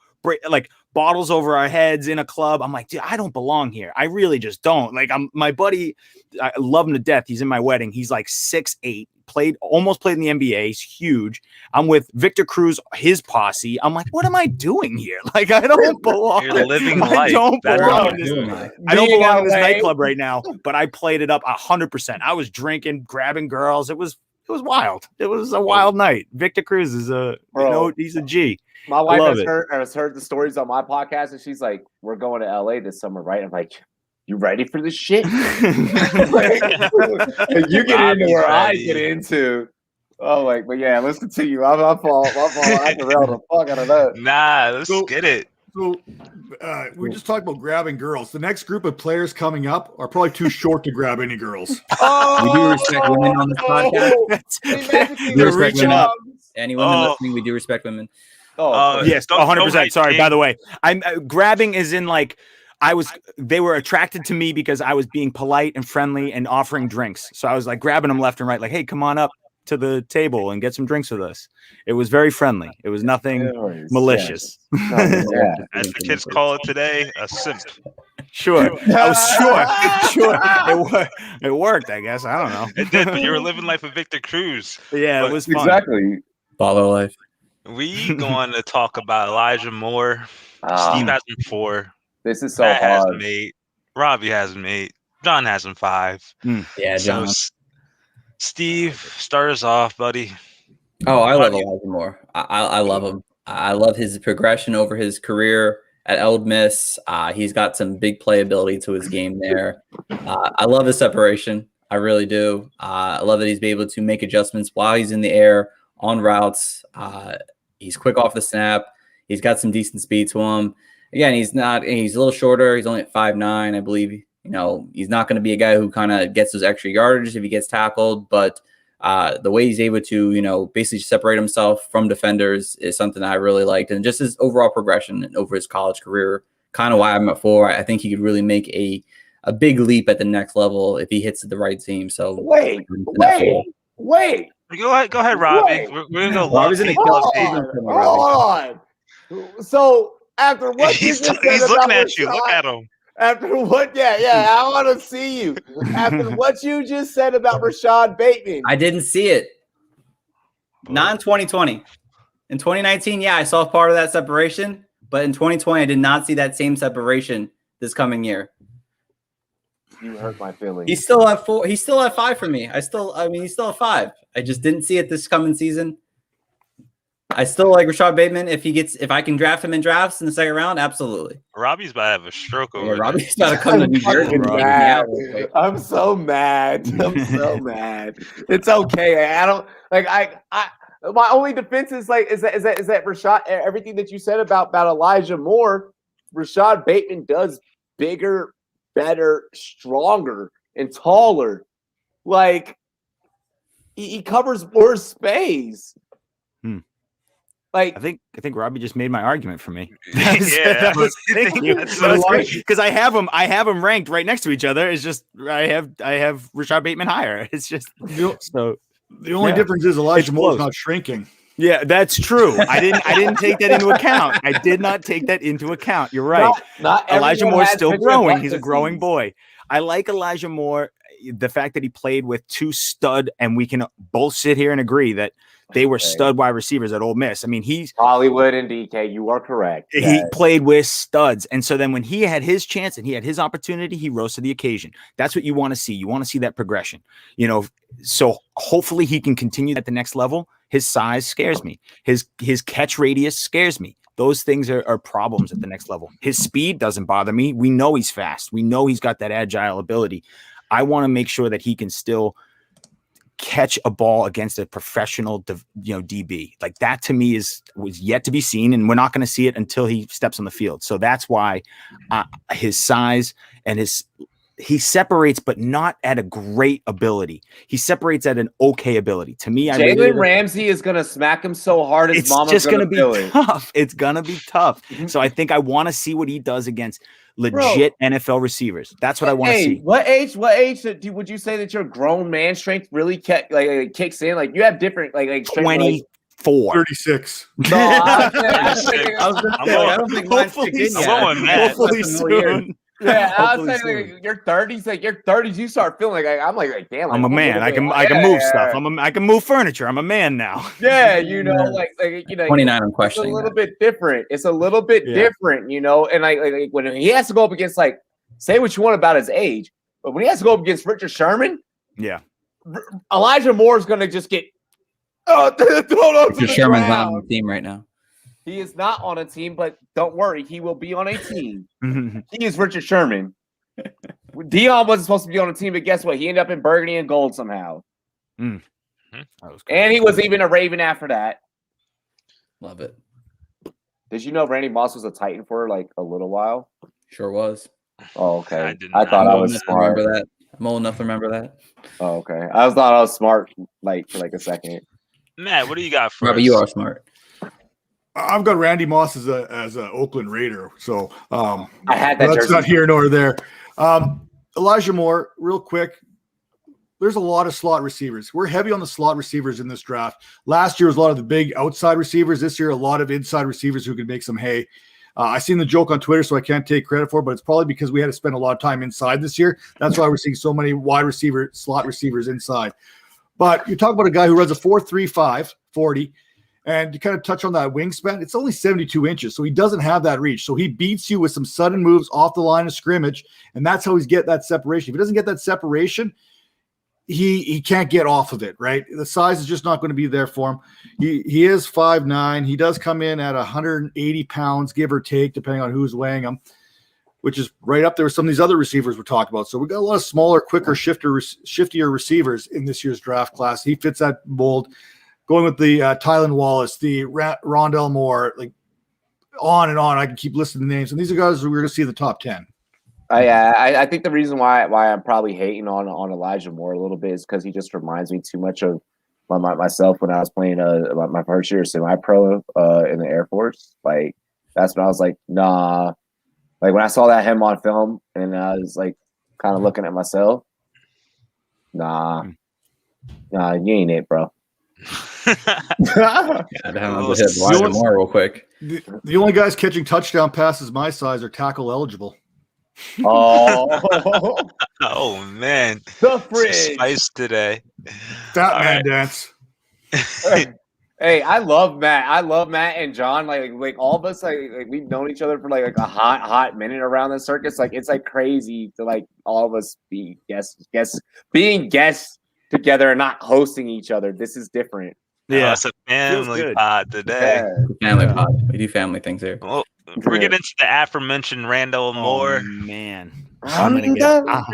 bottles over our heads in a club. I'm like, dude, I don't belong here. I really just don't. My buddy, I love him to death. He's in my wedding. He's like 6'8", almost played in the NBA. He's huge. I'm with Victor Cruz, his posse. I'm like, what am I doing here? I don't belong. You're living life. I don't belong in this nightclub right now, but I played it up 100%. I was drinking, grabbing girls. It was wild. It was a wild night. Victor Cruz is he's a G. My wife has heard the stories on my podcast, and she's like, "We're going to LA this summer, right?" I'm like, "You ready for this shit?" You get into where I get into. Oh, but yeah, let's continue. I'm falling. I derailed the fuck out of that. Nah, let's get it. So we just talked about grabbing girls. The next group of players coming up are probably too short to grab any girls. We do respect women on this podcast. They're reaching up. Any women listening, we do respect women. Yes, 100%. Sorry, by the way, I'm grabbing is in they were attracted to me because I was being polite and friendly and offering drinks. So I was grabbing them left and right, hey, come on up to the table and get some drinks with us. It was very friendly. It was nothing malicious. As the kids call it today, a simp. Sure. Sure. It worked, I guess. I don't know. It did, but you were living life with Victor Cruz. Yeah, it was fun. Exactly. Baller life. We going to talk about Elijah Moore. Steve has him 4. This is so Matt hard. Has him 8. Robbie has him 8. John has him 5. Yeah, John. So, Steve, start us off, buddy. Oh, I love Elijah Moore. I love him. I love his progression over his career at Old Miss. He's got some big playability to his game there. I love his separation. I really do. I love that he's able to make adjustments while he's in the air on routes. He's quick off the snap. He's got some decent speed to him. Again, he's a little shorter. He's only at 5'9", I believe. He's not going to be a guy who kind of gets those extra yardage if he gets tackled, but the way he's able to, basically separate himself from defenders is something that I really liked. And just his overall progression over his college career, kind of why I'm at 4. I think he could really make a big leap at the next level if he hits the right team. So wait. Go ahead, Robbie. We're gonna go. Robbie's gonna kill us. Hold on. So after what he's looking at you. Look at him. After what? Yeah. I want to see you. After what you just said about Rashad Bateman, I didn't see it. Not in 2020. In 2019, I saw part of that separation, but in 2020, I did not see that same separation this coming year. You hurt my feelings. He's still at 4. He's still at 5 for me. He's still at 5. I just didn't see it this coming season. I still like Rashad Bateman. If I can draft him in drafts in the second round, absolutely. Robbie's about to have a stroke over there. Robbie's about to come to New Jersey. I'm so mad. It's okay. I don't like. I my only defense is that Rashad. Everything that you said about Elijah Moore, Rashad Bateman does bigger, better, stronger, and taller. Like he covers more space. Like I think Robbie just made my argument for me. Because I have them ranked right next to each other. It's just I have Rashad Bateman higher. It's just so the only difference is Elijah Moore's not shrinking. Yeah, that's true. I didn't take that into account. I did not take that into account. You're right. Not Elijah Moore's still growing. He's a growing boy. I like Elijah Moore. The fact that he played with 2 stud, and we can both sit here and agree that they were stud wide receivers at Ole Miss. I mean, he's Hollywood and DK. You are correct. He played with studs. And so then when he had his chance and he had his opportunity, he rose to the occasion. That's what you want to see. You want to see that progression, so hopefully he can continue at the next level. His size scares me. His catch radius scares me. Those things are problems at the next level. His speed doesn't bother me. We know he's fast. We know he's got that agile ability. I want to make sure that he can still catch a ball against a professional, DB. Like that to me was yet to be seen, and we're not going to see it until he steps on the field. So that's why his size and he separates, but not at a great ability. He separates at an okay ability. To me, Jalen Ramsey is going to smack him so hard his mama's just going to be tough. It's going to be tough. So I think I want to see what he does against legit NFL receivers. That's what I want to see. What age would you say that your grown man strength really kicks in? Like you have different like 24. 36. No, I don't think mine's kicked in yet. Hopefully soon. Yeah, I was saying like, your 30s, your 30s, you start feeling like I'm like damn. I'm a man. I can move stuff. I can move furniture. I'm a man now. Yeah, like 29. I'm questioning. It's a little bit different. It's a little bit different, and like when he has to go up against say what you want about his age, but when he has to go up against Richard Sherman, Elijah Moore is gonna just get Richard Sherman's not on the team right now. He is not on a team, but don't worry, he will be on a team. He is Richard Sherman. Dion wasn't supposed to be on a team, but guess what? He ended up in burgundy and gold somehow. That was cool. And he was even a Raven after that. Love it. Did you know Randy Moss was a Titan for like a little while? Sure was. Oh, okay. I thought I was smart. Remember that? I'm old enough to remember that. Oh, okay. I thought I was smart for a second. Matt, what do you got for Robbie, us? you are smart. I've got Randy Moss as a Oakland Raider, so I had that. That's not here nor there. Elijah Moore, real quick. There's a lot of slot receivers. We're heavy on the slot receivers in this draft. Last year was a lot of the big outside receivers. This year, a lot of inside receivers who can make some hay. I seen the joke on Twitter, so I can't take credit for it, but it's probably because we had to spend a lot of time inside this year. That's why we're seeing so many slot receivers inside. But you talk about a guy who runs a 4.35 40. And to kind of touch on that wingspan, it's only 72 inches, so he doesn't have that reach. So he beats you with some sudden moves off the line of scrimmage, and that's how he's get that separation. If he doesn't get that separation, he can't get off of it, right? The size is just not going to be there for him. He is 5'9". He does come in at 180 pounds, give or take, depending on who's weighing him, which is right up there with some of these other receivers we're talking about. So we've got a lot of smaller, quicker, shiftier receivers in this year's draft class. He fits that mold. Going with the Tylan Wallace, the Rondell Moore, like on and on. I can keep listing the names. And these are guys we're going to see in the top 10. I think the reason why I'm probably hating on Elijah Moore a little bit is because he just reminds me too much of myself when I was playing my first year semi-pro in the Air Force. Like that's when I was like, nah. Like when I saw that him on film, and I was like, kind of looking at myself, nah, you ain't it, bro. Elijah Moore real quick. The only guys catching touchdown passes my size are tackle eligible. Oh, oh man, the fridge spice today. Fat man dance. Hey, I love Matt and John. Like all of us, like we've known each other for like a hot minute around the circus. Like it's like crazy to like all of us be being guests together and not hosting each other. This is different. Yeah, it's a family pod today. Family pod. We do family things here. Well, we're getting into the aforementioned Randall Moore. Oh, man. I'm gonna get killed. I'm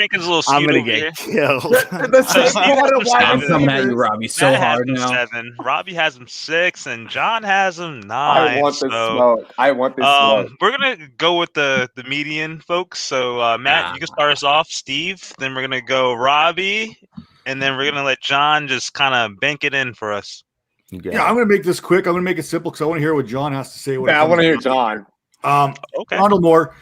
coming at you, Robbie, so hard now. 7. Robbie has him 6, and John has him 9. I want this smoke. I want this smoke. We're gonna go with the median, folks. So Matt, you can start us off. Steve, then we're gonna go Robbie, and then we're gonna let John just kind of bank it in for us. Yeah, I'm gonna make this quick. I'm gonna make it simple because I want to hear what John has to say. I want to hear John. Okay. Rondell Moore.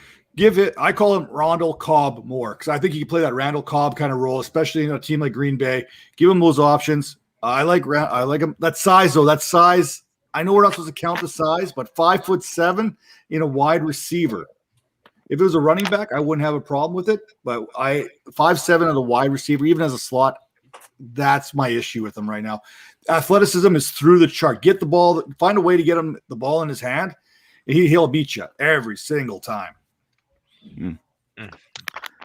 I call him Rondell Cobb Moore because I think he can play that Randall Cobb kind of role, especially in a team like Green Bay. Give him those options. I like him. That size, though. That size. I know we're not supposed to count the size, but 5'7" in a wide receiver. If it was a running back, I wouldn't have a problem with it. But 5'7" as a wide receiver, even as a slot, that's my issue with him right now. Athleticism is through the chart. Get the ball. Find a way to get him the ball in his hand, and he'll beat you every single time.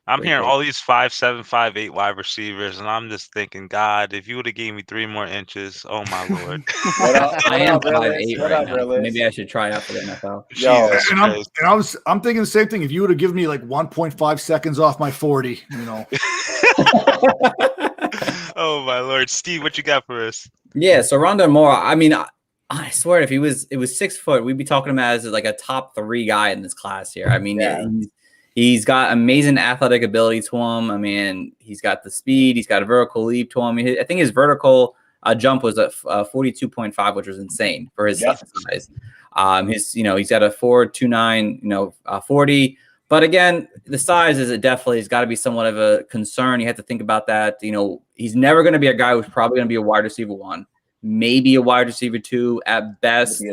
I'm hearing all these 5'7", 5'8" wide receivers, and I'm just thinking, God, if you would have gave me 3 more inches, oh my Lord. I am 5'8" right now. Maybe I should try out for the NFL. I'm thinking the same thing. If you would have given me like 1.5 seconds off my 40, you know. Oh my Lord, Steve, what you got for us? Yeah, so Rondell Moore. I mean, I swear, if it was 6 foot, we'd be talking about as like a top 3 guy in this class here. I mean, he's got amazing athletic ability to him. I mean, he's got the speed. He's got a vertical leap to him. I think his vertical jump was at 42.5, which was insane for his size. He's got a 4.29, 40. But again, the size is definitely has got to be somewhat of a concern. You have to think about that. He's never going to be a guy who's probably going to be a wide receiver 1. Maybe a wide receiver 2 at best.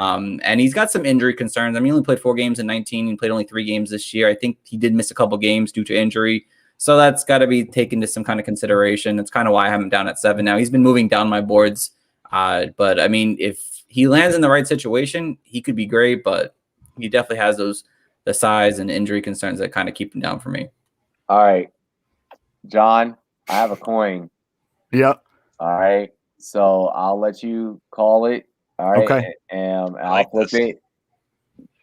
And he's got some injury concerns. I mean, he only played 4 games in 19. He played only 3 games this year. I think he did miss a couple games due to injury. So that's got to be taken to some kind of consideration. That's kind of why I have him down at 7 now. He's been moving down my boards. But I mean, if he lands in the right situation, he could be great. But he definitely has the size and injury concerns that kind of keep him down for me. All right, John, I have a coin. Yep. All right. So I'll let you call it. All right. Okay. And I'll flip it.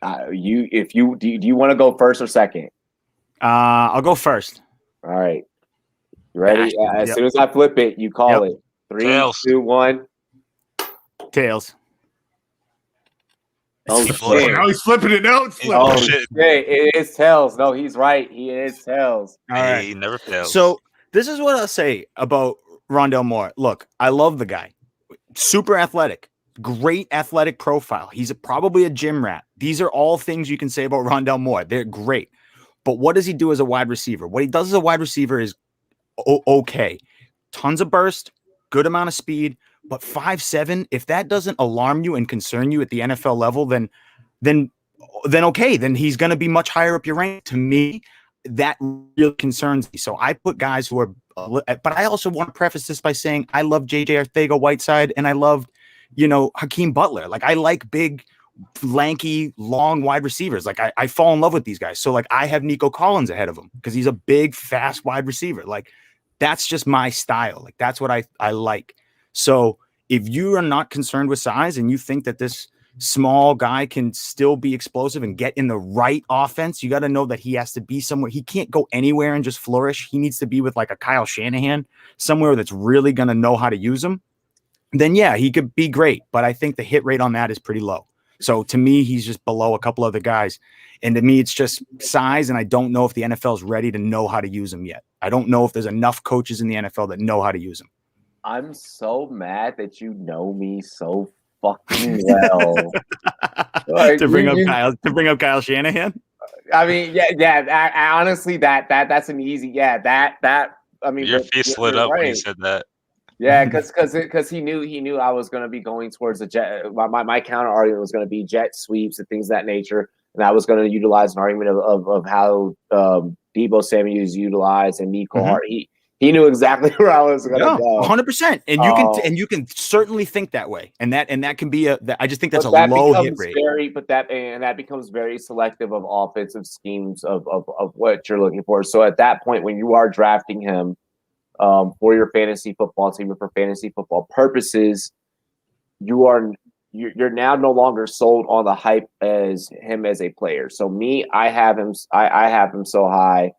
Do you want to go first or second? I'll go first. All right. You ready? As soon as I flip it, you call it. 3, Tails. 2, 1. Tails. Oh, shit. Now he's flipping it out. Oh, shit. It is tails. No, he's right. He is tails. All right. He never fails. So this is what I'll say about Rondell Moore. Look, I love the guy. Super athletic. Great athletic profile. He's probably a gym rat. These are all things you can say about Rondell Moore. They're great. But what does he do as a wide receiver? What he does as a wide receiver is okay. Tons of burst, good amount of speed, but 5'7", if that doesn't alarm you and concern you at the NFL level, then okay, then he's going to be much higher up your rank. To me, that really concerns me. So I put guys who are, but I also want to preface this by saying I love JJ Arcega-Whiteside and I love, Hakeem Butler. Like I like big, lanky, long wide receivers. Like I fall in love with these guys. So like I have Nico Collins ahead of him because he's a big, fast wide receiver. Like that's just my style. Like that's what I like. So if you are not concerned with size and you think that this small guy can still be explosive and get in the right offense, you got to know that he has to be somewhere. He can't go anywhere and just flourish. He needs to be with like a Kyle Shanahan, somewhere that's really going to know how to use him. Then yeah, he could be great. But I think the hit rate on that is pretty low. So to me, he's just below a couple other guys. And to me, it's just size. And I don't know if the NFL is ready to know how to use him yet. I don't know if there's enough coaches in the NFL that know how to use him. I'm so mad that you know me so fucking well. Like, to bring up Kyle Shanahan. I mean, yeah. I honestly, that's an easy, I mean, your face lit up when you said that. Yeah, because he knew I was going to be going towards the jet. My counter argument was going to be jet sweeps and things of that nature, and I was going to utilize an argument of how Deebo Samuel is utilized and Nico Hart. He knew exactly where I was going to go. 100%. And you can certainly think that way, and that can be I just think that's a low hit rate. That becomes very selective of offensive schemes of what you're looking for. So at that point, when you are drafting him for your fantasy football team or for fantasy football purposes, you're now no longer sold on the hype as him as a player. So I have him so high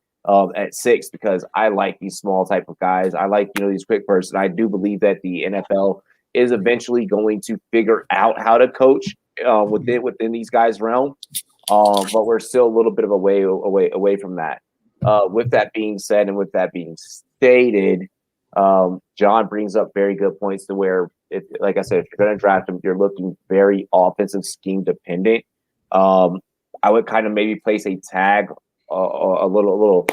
at 6 because I like these small type of guys. I like, these quick bursts. And I do believe that the NFL is eventually going to figure out how to coach within these guys' realm. But we're still a little bit of a way away from that. With that being said, and with that being stated, John brings up very good points to where, like I said, if you're going to draft him, you're looking very offensive scheme dependent. I would kind of maybe place a tag, a little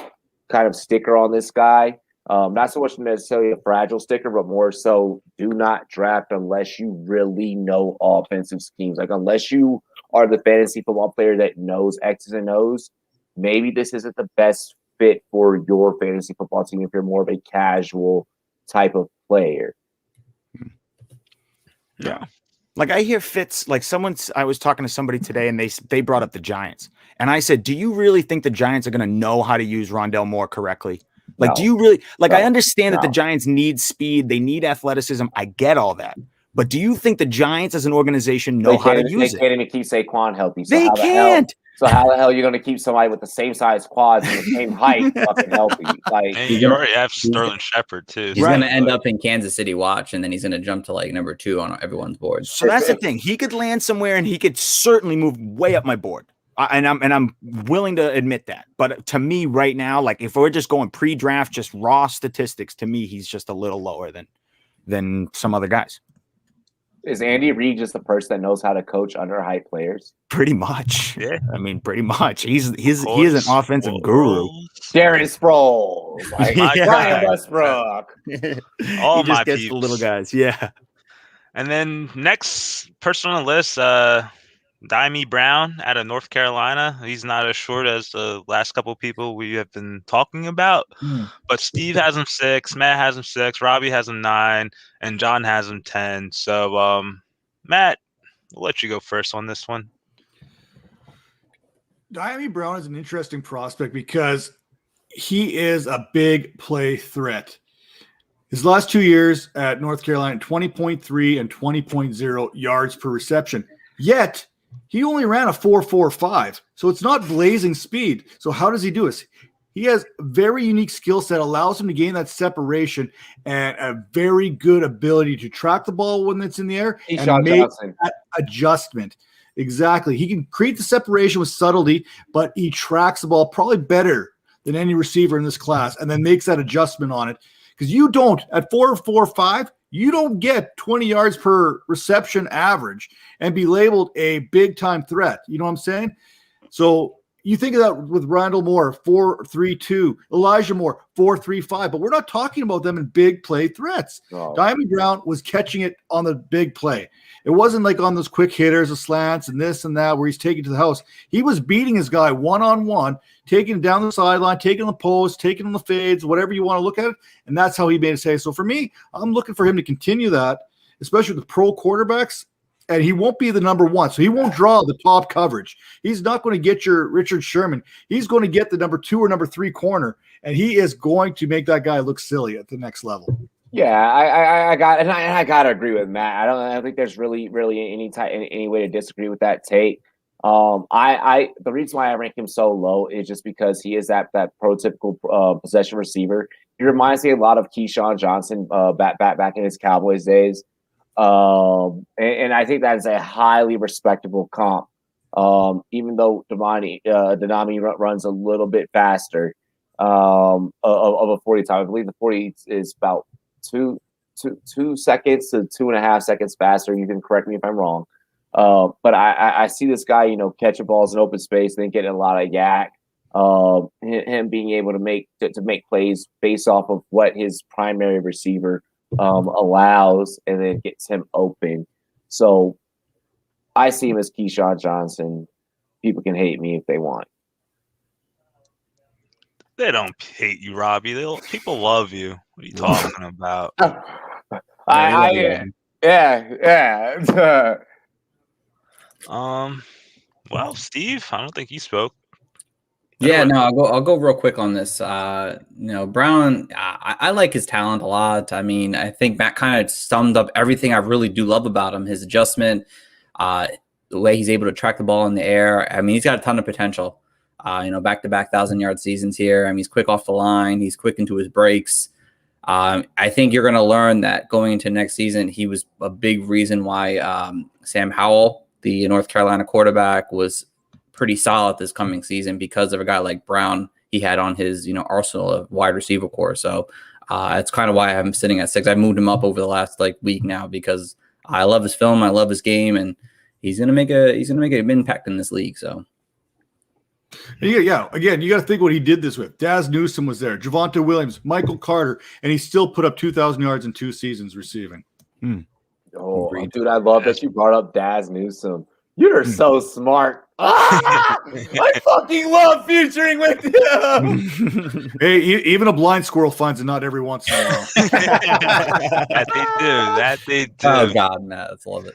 kind of sticker on this guy. Not so much necessarily a fragile sticker, but more so do not draft unless you really know offensive schemes. Like unless you are the fantasy football player that knows X's and O's, maybe this isn't the best fit for your fantasy football team if you're more of a casual type of player. Yeah. Like I hear fits, like I was talking to somebody today and they brought up the Giants. And I said, do you really think the Giants are going to know how to use Rondale Moore correctly? Like, No. do you really, like, No. I understand that the No. Giants need speed. They need athleticism. I get all that. But do you think the Giants as an organization know how to use it? They can't even keep Saquon healthy. So They can't. So how the hell are you going to keep somebody with the same size quads and the same height fucking healthy? Like, And you already have Sterling Shepard too. He's going to end up in Kansas City watch, and then he's going to jump to like number 2 on everyone's board. So that's the thing. He could land somewhere, and he could certainly move way up my board. And I'm willing to admit that. But to me, right now, like if we're just going pre-draft, just raw statistics, to me, he's just a little lower than some other guys. is Andy Reid just the person that knows how to coach underhyped players? Pretty much. Yeah. I mean, pretty much. He is an offensive guru. Darren Sproles, like Yeah. Brian Westbrook. All he just my gets peeps. the little guys. Yeah. And then next person on the list, Dymie Brown out of North Carolina. He's not as short as the last couple people we have been talking about, but Steve has him 6, Matt has him 6, Robbie has him 9, and John has him 10. So, Matt, we'll let you go first on this one. Dymie Brown is an interesting prospect because he is a big play threat. His last 2 years at North Carolina, 20.3 and 20.0 yards per reception. Yet, he only ran a 4.45, so it's not blazing speed. So how does he do this? He has a very unique skill set, allows him to gain that separation and a very good ability to track the ball when it's in the air and make that adjustment. Exactly. He can create the separation with subtlety, but he tracks the ball probably better than any receiver in this class and then makes that adjustment on it. Because you don't, at 4.45, you don't get 20 yards per reception average and be labeled a big-time threat. You know what I'm saying? So you think of that with Rondale Moore, 4.32, Elijah Moore, 4.35, but we're not talking about them in big play threats. Oh. Dymie Brown was catching it on the big play. It wasn't like on those quick hitters, the slants, and this and that where he's taking to the house. He was beating his guy one-on-one, taking him down the sideline, taking the post, taking on the fades, whatever you want to look at it, and that's how he made it say. So for me, I'm looking for him to continue that, especially with pro quarterbacks, and he won't be the number 1, so he won't draw the top coverage. He's not going to get your Richard Sherman. He's going to get the number 2 or number 3 corner, and he is going to make that guy look silly at the next level. Yeah, I gotta agree with Matt. I don't think there's really any way to disagree with that take. The reason why I rank him so low is just because he is that prototypical possession receiver. He reminds me a lot of Keyshawn Johnson back in his Cowboys days. And I think that is a highly respectable comp. Even though Donnelly runs a little bit faster of a 40 time. I believe the 40 is about 2 seconds to 2.5 seconds faster. You can correct me if I'm wrong. But I see this guy, catching balls in open space and then getting a lot of yak. Him being able to make plays based off of what his primary receiver allows, and then gets him open. So I see him as Keyshawn Johnson. People can hate me if they want. They don't hate you, Robbie. People love you. What are you talking about? Yeah. Well, Steve, I don't think you spoke. Yeah, no, I'll go real quick on this. Brown, I like his talent a lot. I mean, I think Matt kind of summed up everything I really do love about him. His adjustment, the way he's able to track the ball in the air. I mean, he's got a ton of potential. Back-to-back 1,000-yard seasons here. I mean, he's quick off the line. He's quick into his breaks. I think you're going to learn that going into next season, he was a big reason why Sam Howell, the North Carolina quarterback, was pretty solid this coming season because of a guy like Brown he had on his arsenal of wide receiver core. So that's kind of why I'm sitting at 6. I moved him up over the last week now because I love his film, I love his game, and he's gonna make an impact in this league. So. Yeah. Again, you got to think what he did this with. Daz Newsome was there, Javonte Williams, Michael Carter, and he still put up 2,000 yards in 2 seasons receiving. Oh, dude, I love that you brought up Daz Newsome. You're so smart. I fucking love featuring with you. Hey, even a blind squirrel finds a nut every once in a while. That they do. Oh God, Matt, I love it.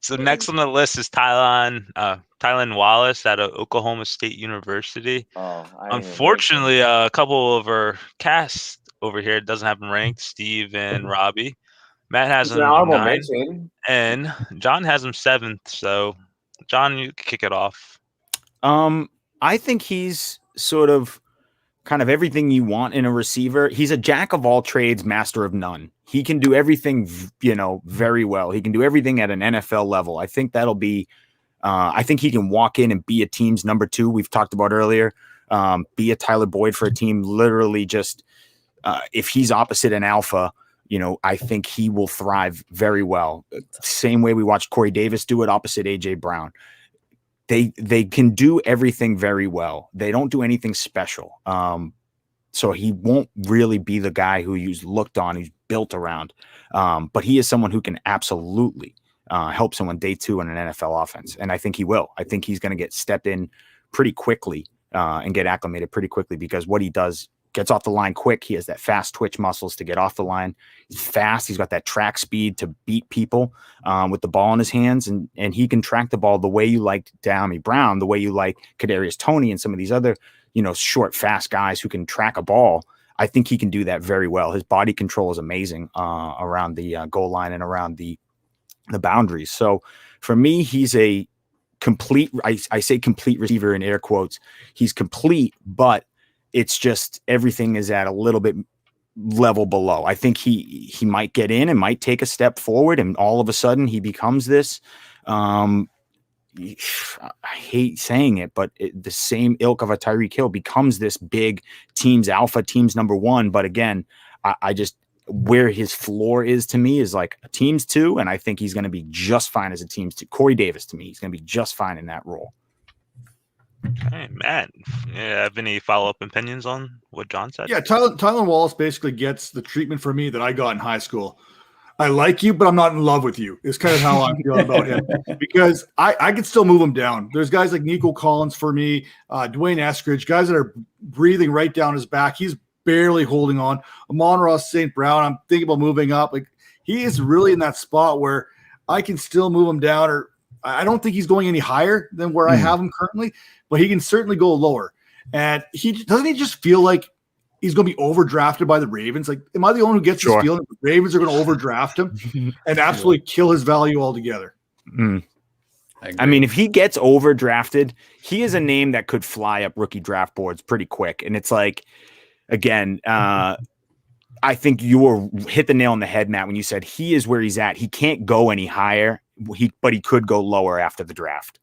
So next on the list is Tylan Wallace out of Oklahoma State University. Unfortunately, a couple of our cast over here doesn't have him ranked. Steve and Robbie. Matt has him 9, and John has him 7th. So, John, you kick it off. I think he's sort of kind of everything you want in a receiver. He's a jack of all trades, master of none. He can do everything, very well. He can do everything at an NFL level. I think that'll be, I think he can walk in and be a team's number 2. We've talked about earlier, be a Tyler Boyd for a team. Literally just, if he's opposite an alpha, I think he will thrive very well. Same way we watched Corey Davis do it opposite AJ Brown. They can do everything very well. They don't do anything special. So he won't really be the guy who you looked on, who's built around. But he is someone who can absolutely help someone day 2 in an NFL offense. And I think he will. I think he's going to get stepped in pretty quickly and get acclimated pretty quickly because what he does, gets off the line quick. He has that fast twitch muscles to get off the line. He's fast. He's got that track speed to beat people with the ball in his hands. And he can track the ball the way you like Donnelly Brown, the way you like Kadarius Toney and some of these other, short, fast guys who can track a ball. I think he can do that very well. His body control is amazing around the goal line and around the boundaries. So for me, he's a complete, I say complete receiver in air quotes. He's complete, but it's just everything is at a little bit level below. I think he might get in and might take a step forward, and all of a sudden he becomes this. I hate saying it, but the same ilk of a Tyreek Hill becomes this big team's alpha, team's number 1. But again, I just where his floor is to me is like a team's 2, and I think he's going to be just fine as a team's 2. Corey Davis to me, he's going to be just fine in that role. Okay, Matt, have any follow-up opinions on what John said? Yeah, Tylan Wallace basically gets the treatment for me that I got in high school. I like you, but I'm not in love with you. It's kind of how I'm feeling about him because I can still move him down. There's guys like Nico Collins for me, Dwayne Eskridge, guys that are breathing right down his back. He's barely holding on. Amon-Ra St. Brown, I'm thinking about moving up. Like he is really in that spot where I can still move him down, or I don't think he's going any higher than where I have him currently, but he can certainly go lower. And doesn't he just feel like he's going to be overdrafted by the Ravens? Like, am I the only who gets this feeling the Ravens are going to overdraft him and absolutely kill his value altogether? I mean, if he gets overdrafted, he is a name that could fly up rookie draft boards pretty quick. And it's like, again, I think you hit the nail on the head, Matt, when you said he is where he's at. He can't go any higher, but he could go lower after the draft.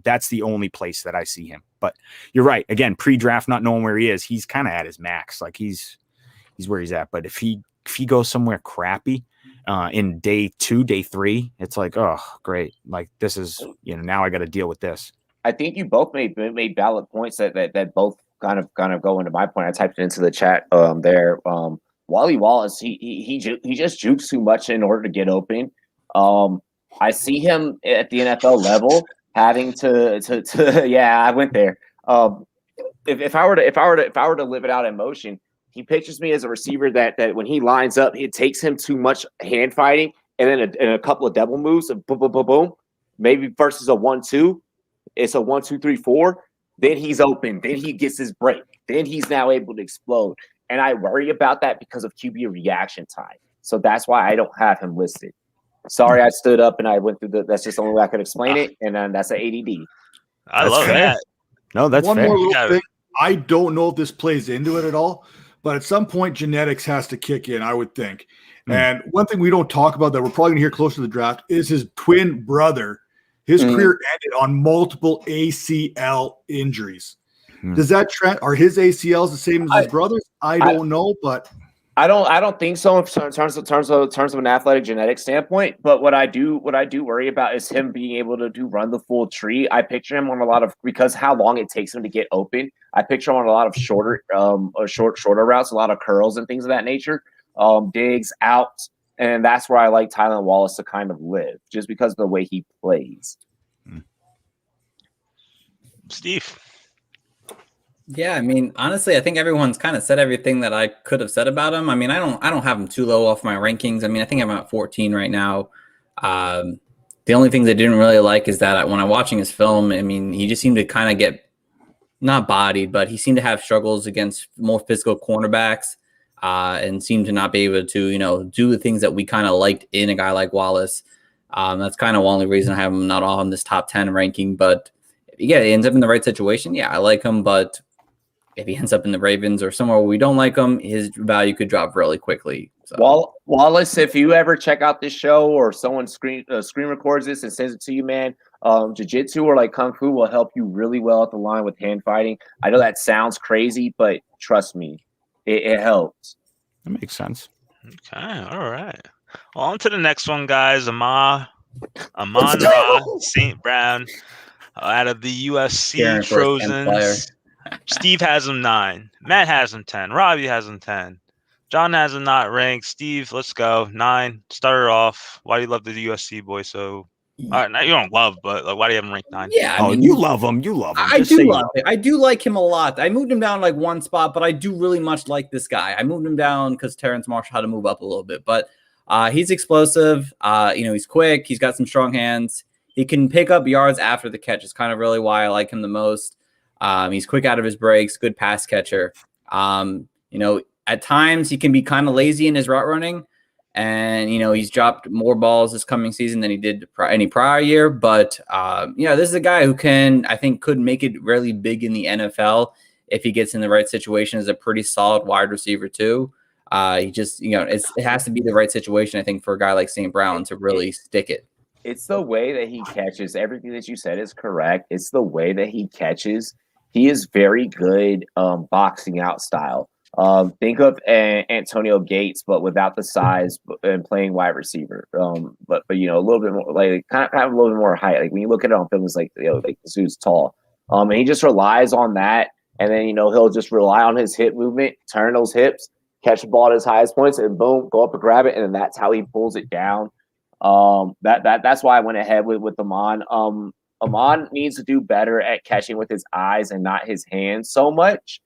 That's the only place that I see him. But you're right. Again, pre-draft, not knowing where he is, he's kind of at his max. Like he's where he's at. But if he goes somewhere crappy in day 2, day 3, it's like, oh, great. Like this is, now I got to deal with this. I think you both made valid points that both kind of go into my point. I typed it into the chat there. Wally Wallace, he just jukes too much in order to get open. I see him at the NFL level having to yeah, I went there. If I were to live it out in motion, he pictures me as a receiver that when he lines up, it takes him too much hand fighting, and then a couple of double moves, boom, boom, boom, boom. Maybe versus a 1-2, it's a 1-2-3-4. Then he's open. Then he gets his break. Then he's now able to explode. And I worry about that because of QB reaction time. So that's why I don't have him listed. Sorry, I stood up and I went through that's just the only way I could explain it. And then that's an ADD. I love that. No, that's one fair. more little thing. I don't know if this plays into it at all, but at some point genetics has to kick in, I would think. And one thing we don't talk about that we're probably gonna hear closer to the draft is his twin brother. His career ended on multiple ACL injuries. Does that trend? Are his ACLs the same as his brothers? I don't know, but I don't think so in terms of an athletic genetic standpoint. But what I do worry about is him being able to run the full tree. I picture him on a lot of, because how long it takes him to get open. I picture him on a lot of shorter routes, a lot of curls and things of that nature, digs, outs, and that's where I like Tylan Wallace to kind of live, just because of the way he plays. Steve. Yeah, I mean, honestly, I think everyone's kind of said everything that I could have said about him. I mean, I don't have him too low off my rankings. I mean, I think I'm at 14 right now. The only things I didn't really like is that when I'm watching his film, I mean, he just seemed to kind of get not bodied, but he seemed to have struggles against more physical cornerbacks and seemed to not be able to, do the things that we kind of liked in a guy like Wallace. That's kind of the only reason I have him not all in this top 10 ranking. But yeah, he ends up in the right situation. Yeah, I like him, but if he ends up in the Ravens or somewhere where we don't like him, his value could drop really quickly. So. Wallace, if you ever check out this show or someone screen records this and sends it to you, man, jiu-jitsu or like kung fu will help you really well at the line with hand fighting. I know that sounds crazy, but trust me, it helps. That makes sense. Okay, all right. Well, on to the next one, guys. Amon-Ra St. Brown out of the USC Trojans. Steve has him 9. Matt has him 10. Robbie has him 10. John has him not ranked. Steve, let's go. 9. Start her off. Why do you love the USC boy? So, you don't love, but like, why do you have him ranked 9? Yeah, I mean, you love him. You love him. I do love him. I do like him a lot. I moved him down like one spot, but I do really much like this guy. I moved him down because Terrence Marshall had to move up a little bit, but he's explosive. He's quick. He's got some strong hands. He can pick up yards after the catch. It's kind of really why I like him the most. He's quick out of his breaks, good pass catcher. At times he can be kind of lazy in his route running, and he's dropped more balls this coming season than he did any prior year. But this is a guy who could make it really big in the NFL if he gets in the right situation. As a pretty solid wide receiver too. He just it has to be the right situation, I think, for a guy like St. Brown to really stick it. It's the way that he catches. Everything that you said is correct. It's the way that he catches. He is very good boxing out style. Think of Antonio Gates, but without the size and playing wide receiver. But a little bit more like kind of have a little bit more height. Like when you look at it on film, it's like this dude's tall. And he just relies on that, and then he'll just rely on his hip movement, turn those hips, catch the ball at his highest points, and boom, go up and grab it, and then that's how he pulls it down. That's why I went ahead with Amon. Amon needs to do better at catching with his eyes and not his hands so much.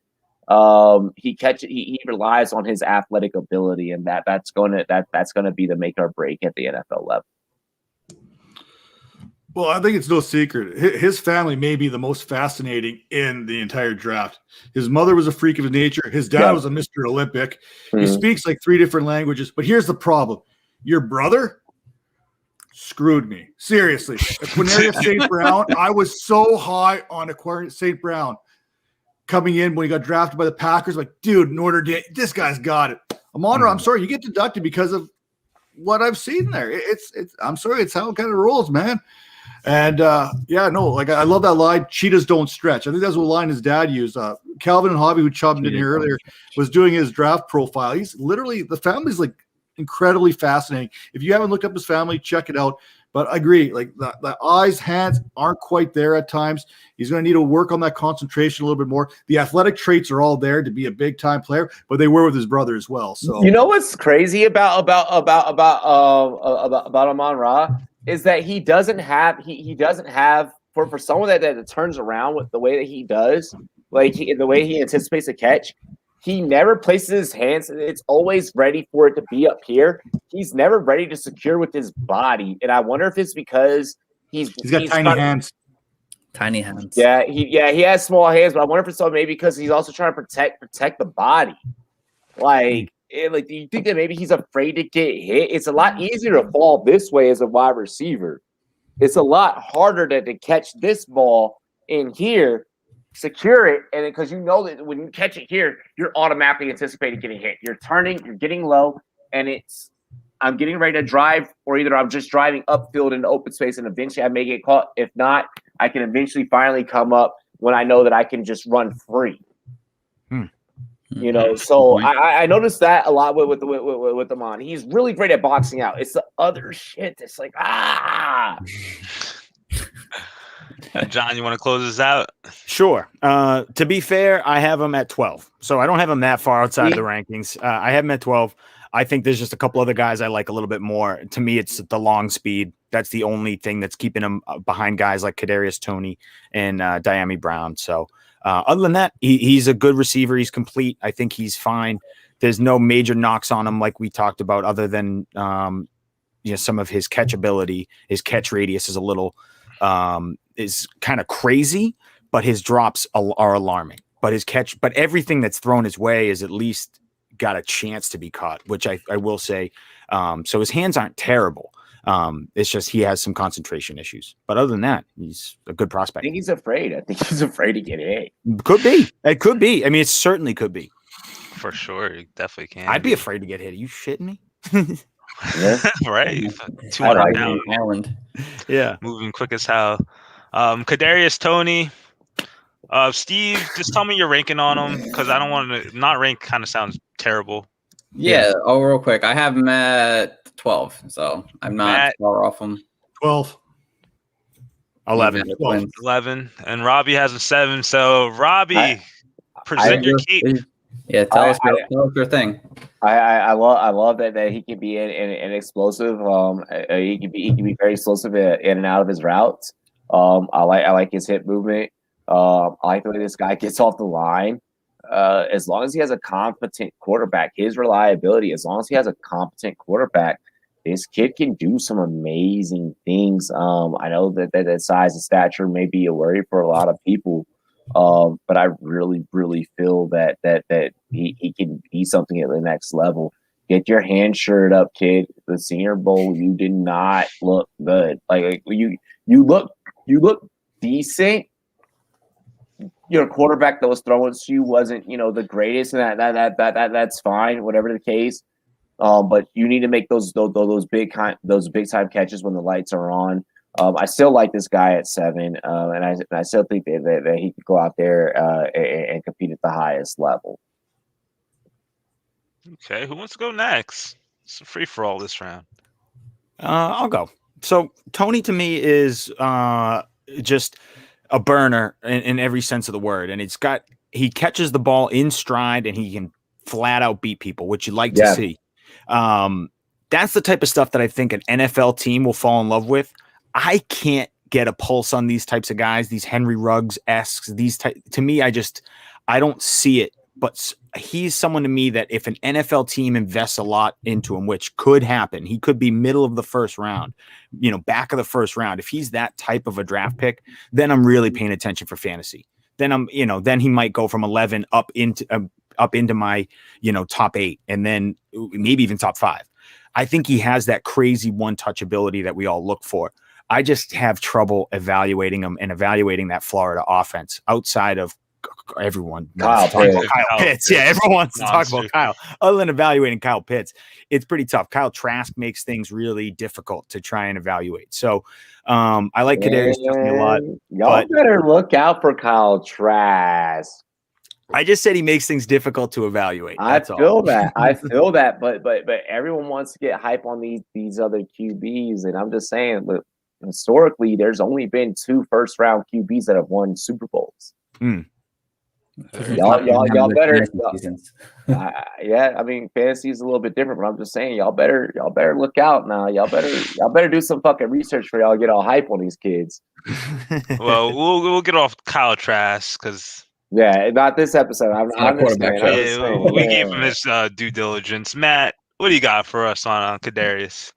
He relies on his athletic ability, and that's gonna be the make or break at the NFL level. Well, I think it's no secret. His family may be the most fascinating in the entire draft. His mother was a freak of nature. His dad was a Mr. Olympic. He speaks like 3 different languages. But here's the problem. Your brother screwed me. Seriously. Quinarius St. Brown, I was so high on Quinarius St. Brown coming in when he got drafted by the Packers. Like, dude, Notre Dame, this guy's got it. Amon-Ra, I'm sorry, you get deducted because of what I've seen there. It's I'm sorry, it's how it kind of rolls, man. And I love that line, cheetahs don't stretch. I think that's what line his dad used. Calvin and Hobby, who chopped in here earlier, was doing his draft profile. He's literally, the family's like incredibly fascinating. If you haven't looked up his family, check it out. But I agree, like the eyes, hands aren't quite there at times. He's going to need to work on that concentration a little bit more. The athletic traits are all there to be a big time player, but they were with his brother as well. So you know what's crazy about Amon-Ra is that he doesn't have for someone that turns around with the way that he does, like the way he anticipates a catch. He never places his hands. It's always ready for it to be up here. He's never ready to secure with his body. And I wonder if it's because he's got tiny hands. Tiny hands. Yeah, he has small hands, but I wonder if it's maybe because he's also trying to protect the body. Like do you think that maybe he's afraid to get hit? It's a lot easier to fall this way as a wide receiver. It's a lot harder to catch this ball in here, secure it, and because you know that when you catch it here, you're automatically anticipating getting hit. You're turning, you're getting low, and I'm getting ready to drive, or either I'm just driving upfield in the open space, and eventually I may get caught. If not, I can eventually finally come up when I know that I can just run free. You know, so I noticed that a lot with Amon. He's really great at boxing out. It's the other shit that's like John, you want to close this out? Sure. To be fair, I have him at 12. So I don't have him that far outside the rankings. I have him at 12. I think there's just a couple other guys I like a little bit more. To me, it's the long speed. That's the only thing that's keeping him behind guys like Kadarius Toney and Dyami Brown. So other than that, he's a good receiver. He's complete. I think he's fine. There's no major knocks on him like we talked about, other than some of his catchability. His catch radius is a little is kind of crazy, but his drops are alarming. But everything that's thrown his way is at least got a chance to be caught, which I will say. So his hands aren't terrible. It's just he has some concentration issues. But other than that, he's a good prospect. I think he's afraid. To get hit. Could be. It could be. I mean, it certainly could be. For sure. It definitely can. I'd be afraid to get hit. Are you shitting me? Yeah. Right. 200 down. Island. Yeah. Moving quick as hell. Kadarius Toney. Steve, just tell me your ranking on him, because I don't want to not rank. Kind of sounds terrible. Yeah. Oh, real quick, I have him at 12, so I'm not far off him. 12. 11. 11. And Robbie has a 7. So Robbie, present your cape. Yeah, tell us your thing. I love that he can be an explosive. He can be very explosive in and out of his routes. I like his hip movement. I like the way this guy gets off the line. As long as he has a competent quarterback, his reliability, as long as he has a competent quarterback, this kid can do some amazing things. I know that size and stature may be a worry for a lot of people, but I really, really feel that he can be something at the next level. Get your hand shirted up, kid. The Senior Bowl, you did not look good. Like you look decent. Your quarterback that was throwing to you wasn't, the greatest, and that's fine, whatever the case. But you need to make those big time catches when the lights are on. I still like this guy at 7, and I still think that he could go out there and compete at the highest level. Okay, who wants to go next? It's a free for all this round. I'll go. So Toney to me is just a burner in every sense of the word, and he catches the ball in stride, and he can flat out beat people, which you like to see. That's the type of stuff that I think an NFL team will fall in love with. I can't get a pulse on these types of guys, these Henry Ruggs-esques, to me, I don't see it, but he's someone to me that if an NFL team invests a lot into him, which could happen, he could be middle of the first round, back of the first round. If he's that type of a draft pick, then I'm really paying attention for fantasy. Then then he might go from 11 up into my, top 8, and then maybe even top 5. I think he has that crazy one-touch ability that we all look for. I just have trouble evaluating him and evaluating that Florida offense outside of everyone Kyle Pitts. Yeah, everyone wants to talk about Kyle. Other than evaluating Kyle Pitts, it's pretty tough. Kyle Trask makes things really difficult to try and evaluate. So I like Kadarius a lot. Y'all better look out for Kyle Trask. I just said he makes things difficult to evaluate. I feel that, but everyone wants to get hype on these other QBs, and I'm just saying, look, historically, there's only been 2 first-round QBs that have won Super Bowls. Y'all better. I mean, fantasy is a little bit different, but I'm just saying, y'all better look out now. Y'all better do some fucking research for y'all get all hype on these kids. Well, we'll get off Kyle Trask because. Yeah, not this episode. I'm just saying. We gave him his due diligence. Matt, what do you got for us on Kadarius?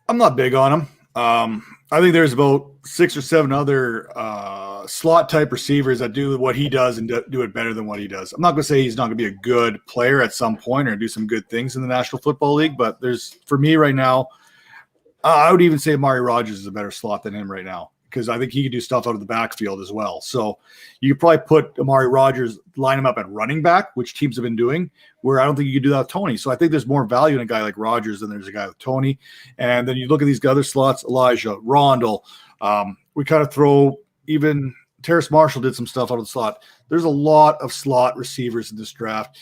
I'm not big on him. I think there's about 6 or 7 other slot type receivers that do what he does and do it better than what he does. I'm not going to say he's not going to be a good player at some point or do some good things in the National Football League, but for me right now, I would even say Amari Rodgers is a better slot than him right now, because I think he could do stuff out of the backfield as well. So you could probably put Amari Rodgers, line him up at running back, which teams have been doing, where I don't think you could do that with Tony. So I think there's more value in a guy like Rodgers than there's a guy with Tony. And then you look at these other slots, Elijah, Rondell. We kind of throw even Terrace Marshall did some stuff out of the slot. There's a lot of slot receivers in this draft.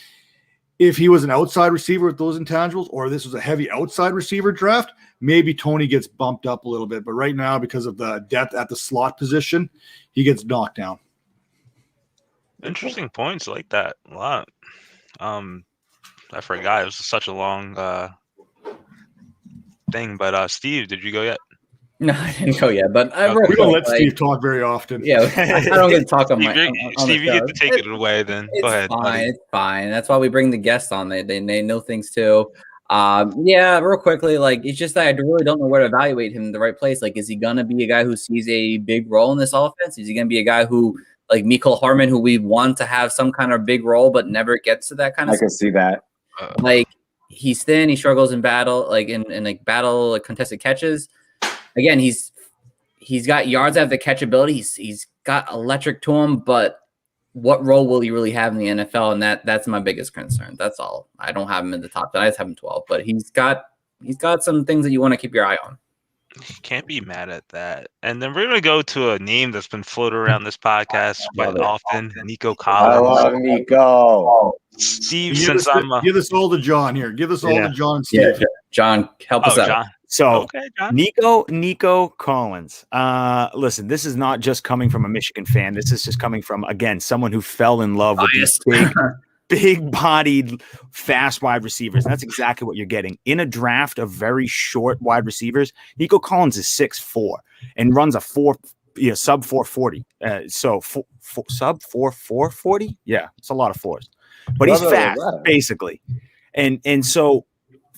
If he was an outside receiver with those intangibles, or this was a heavy outside receiver draft, maybe Tony gets bumped up a little bit. But right now, because of the depth at the slot position, he gets knocked down. Interesting points like that. A lot. I forgot. It was such a long thing. But Steve, did you go yet? No, I didn't go yet. But we don't let Steve talk very often. Yeah, I don't get to talk on my. Steve, you get to take it away. Then go ahead. It's fine. That's why we bring the guests on. They know things too. Yeah, real quickly, like, it's just that I really don't know where to evaluate him in the right place. Like, is he gonna be a guy who sees a big role in this offense? Is he gonna be a guy who, like Mecole Hardman, who we want to have some kind of big role but never gets to that kind of I can see that. Like, he's thin, he struggles in battle, like in like contested catches. Again, he's got yards out of the catch ability. He's got electric to him, but what role will he really have in the NFL? And that's my biggest concern. That's all. I don't have him in the top 10. I just have him 12, but he's got some things that you want to keep your eye on. You can't be mad at that. And then we're going to go to a name that's been floated around this podcast quite often, Nico Collins. I love Nico. Steve, give this all to John here. Give this all to John and Steve. Yeah, John, help us out. John. So, John. Nico Collins. Listen, this is not just coming from a Michigan fan. This is just coming from, again, someone who fell in love with these big-bodied, fast wide receivers. That's exactly what you're getting. In a draft of very short wide receivers, Nico Collins is 6'4" and runs a sub 440. Sub 440? Yeah, it's a lot of fours. But he's fast, basically. And so,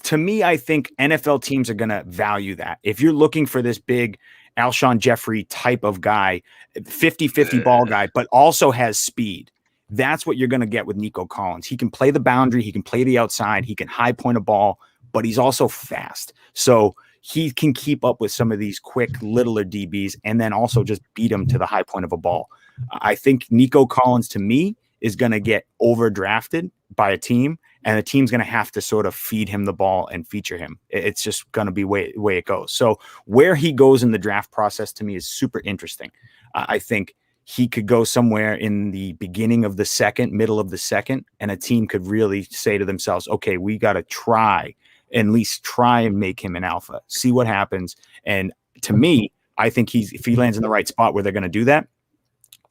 to me, I think NFL teams are going to value that. If you're looking for this big Alshon Jeffrey type of guy, 50-50 ball guy, but also has speed, that's what you're going to get with Nico Collins. He can play the boundary. He can play the outside. He can high point a ball, but he's also fast. So he can keep up with some of these quick, littler DBs and then also just beat them to the high point of a ball. I think Nico Collins, to me, is going to get overdrafted by a team, and the team's going to have to sort of feed him the ball and feature him. It's just going to be way it goes. So where he goes in the draft process to me is super interesting. I think he could go somewhere in the beginning of the second, middle of the second, and a team could really say to themselves, okay, we got to try and make him an alpha, see what happens. And to me, I think if he lands in the right spot where they're going to do that,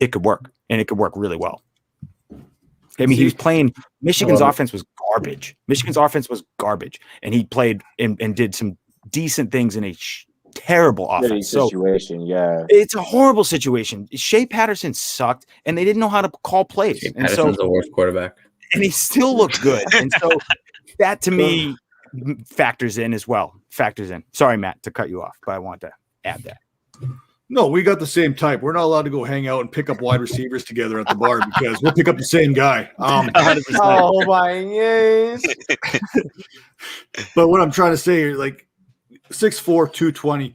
it could work, and it could work really well. I mean, he was playing. Michigan's offense was garbage. And he played and did some decent things in a terrible offense. Situation, yeah. It's a horrible situation. Shea Patterson sucked, and they didn't know how to call plays. Shea Patterson's the worst quarterback. And he still looked good. And so that, to me, factors in as well. Sorry, Matt, to cut you off, but I want to add that. No, we got the same type. We're not allowed to go hang out and pick up wide receivers together at the bar because we'll pick up the same guy. Oh my gosh. But what I'm trying to say here, like 6'4", 220.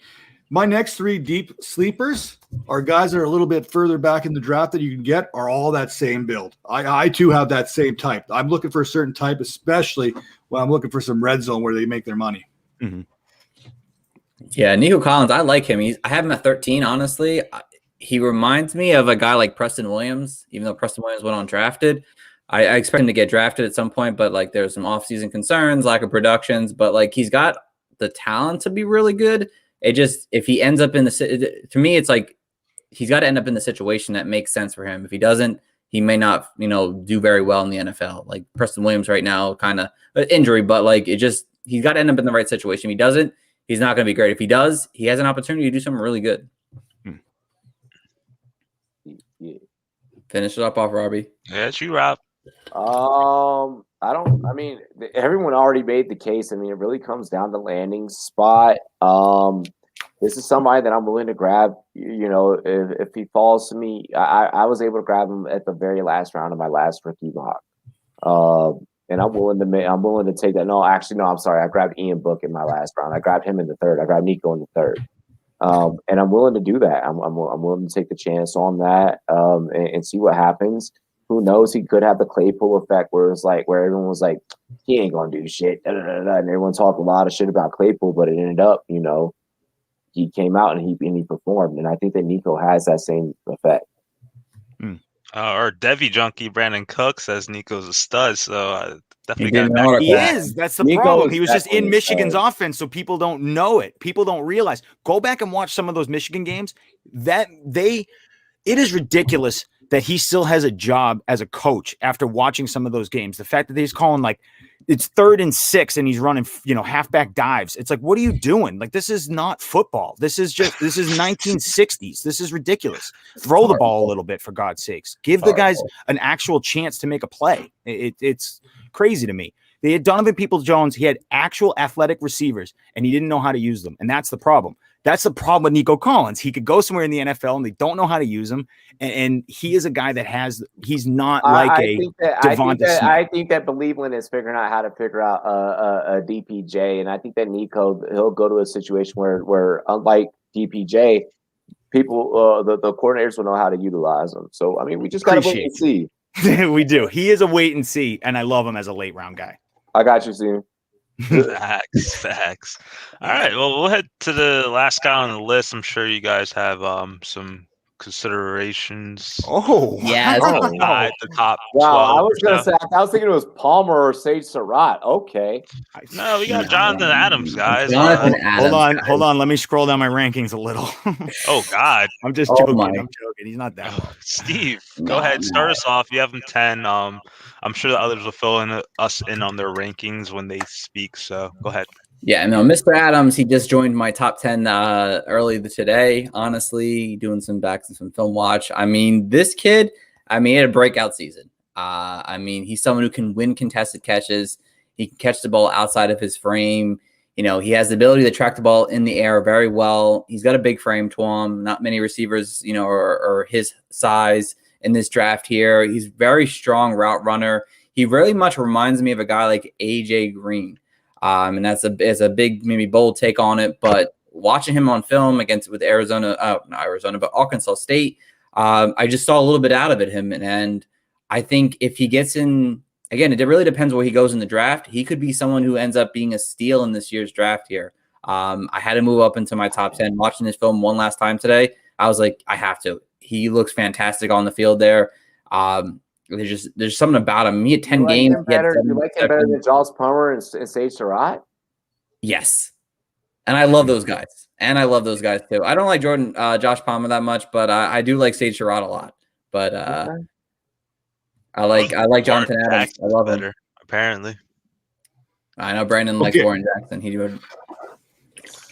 My next 3 deep sleepers our guys that are a little bit further back in the draft that you can get are all that same build. I too have that same type. I'm looking for a certain type, especially when I'm looking for some red zone where they make their money. Mm-hmm. Yeah, Nico Collins, I like him. I have him at 13, honestly. He reminds me of a guy like Preston Williams, even though Preston Williams went undrafted. I expect him to get drafted at some point, but like there's some offseason concerns, lack of productions, but like he's got the talent to be really good. It just, if he ends up in to me, it's like he's got to end up in the situation that makes sense for him. If he doesn't, he may not, do very well in the NFL. Like Preston Williams right now, kind of injury, but like he's got to end up in the right situation. If he doesn't, he's not going to be great. If he does, he has an opportunity to do something really good. Finish it up off, Robbie. Yeah, it's you, Rob. Everyone already made the case. I mean, it really comes down to landing spot. This is somebody that I'm willing to grab. If he falls to me, I was able to grab him at the very last round of my last rookie mock. And I'm willing to take that. No, actually, no, I'm sorry. I grabbed Ian Book in my last round. I grabbed him in the third. I grabbed Nico in the third. And I'm willing to do that. I'm willing to take the chance on that and see what happens. Who knows? He could have the Claypool effect where it's like where everyone was like, he ain't gonna do shit, and everyone talked a lot of shit about Claypool, but it ended up, he came out and he performed, and I think that Nico has that same effect. Or Devi junkie Brandon Cook says Nico's a stud, so definitely got he is. That's the problem. He was just in Michigan's offense, so people don't know it. People don't realize. Go back and watch some of those Michigan games. It is ridiculous that he still has a job as a coach after watching some of those games. The fact that he's calling like it's 3rd and 6 and he's running, halfback dives. It's like, what are you doing? Like, this is not football. This is 1960s. This is ridiculous. Throw the ball a little bit, for God's sakes. Give the guys an actual chance to make a play. It's crazy to me. They had Donovan Peoples-Jones. He had actual athletic receivers and he didn't know how to use them. And that's the problem. That's the problem with Nico Collins. He could go somewhere in the NFL and they don't know how to use him. And he is a guy that he's not like Devonta Smith. I think that Believeland is figuring out how to figure out a DPJ. And I think that Nico, he'll go to a situation where unlike DPJ, people, the coordinators will know how to utilize them. So, I mean, we just got to wait and see. We do. He is a wait and see. And I love him as a late round guy. I got you, Steve. Facts. All right. Well, we'll head to the last guy on the list. I'm sure you guys have some considerations. Oh, yeah. At the top. Wow. I was thinking it was Palmer or Sage Surratt. Okay. No, we got Jonathan Adams, guys. Hold on. Let me scroll down my rankings a little. Oh God. I'm just joking. I'm joking. He's not that. Steve, go ahead. Start us off. You have him 10. I'm sure the others will fill us in on their rankings when they speak. So go ahead. Yeah, no, Mr. Adams, he just joined my top 10 early today, honestly, doing some film watch. I mean, this kid, he had a breakout season. He's someone who can win contested catches. He can catch the ball outside of his frame. He has the ability to track the ball in the air very well. He's got a big frame to him. Not many receivers, are his size in this draft here. He's very strong route runner. He very much reminds me of a guy like AJ Green. And that's a big, maybe bold take on it, but watching him on film with but Arkansas State, I just saw a little bit out of him. And I think if he gets in, again, it really depends where he goes in the draft. He could be someone who ends up being a steal in this year's draft here. I had to move up into my top 10. Watching this film one last time today, I was like, I have to. He looks fantastic on the field there. There's something about him. He had 10 games. You like him better than Josh Palmer and Sage Surratt? Yes. And I love those guys. And I love those guys too. I don't like Josh Palmer that much, but I do like Sage Surratt a lot. But I like Jonathan Adams. I love him. Apparently. I know Brandon likes Warren Jackson. He would.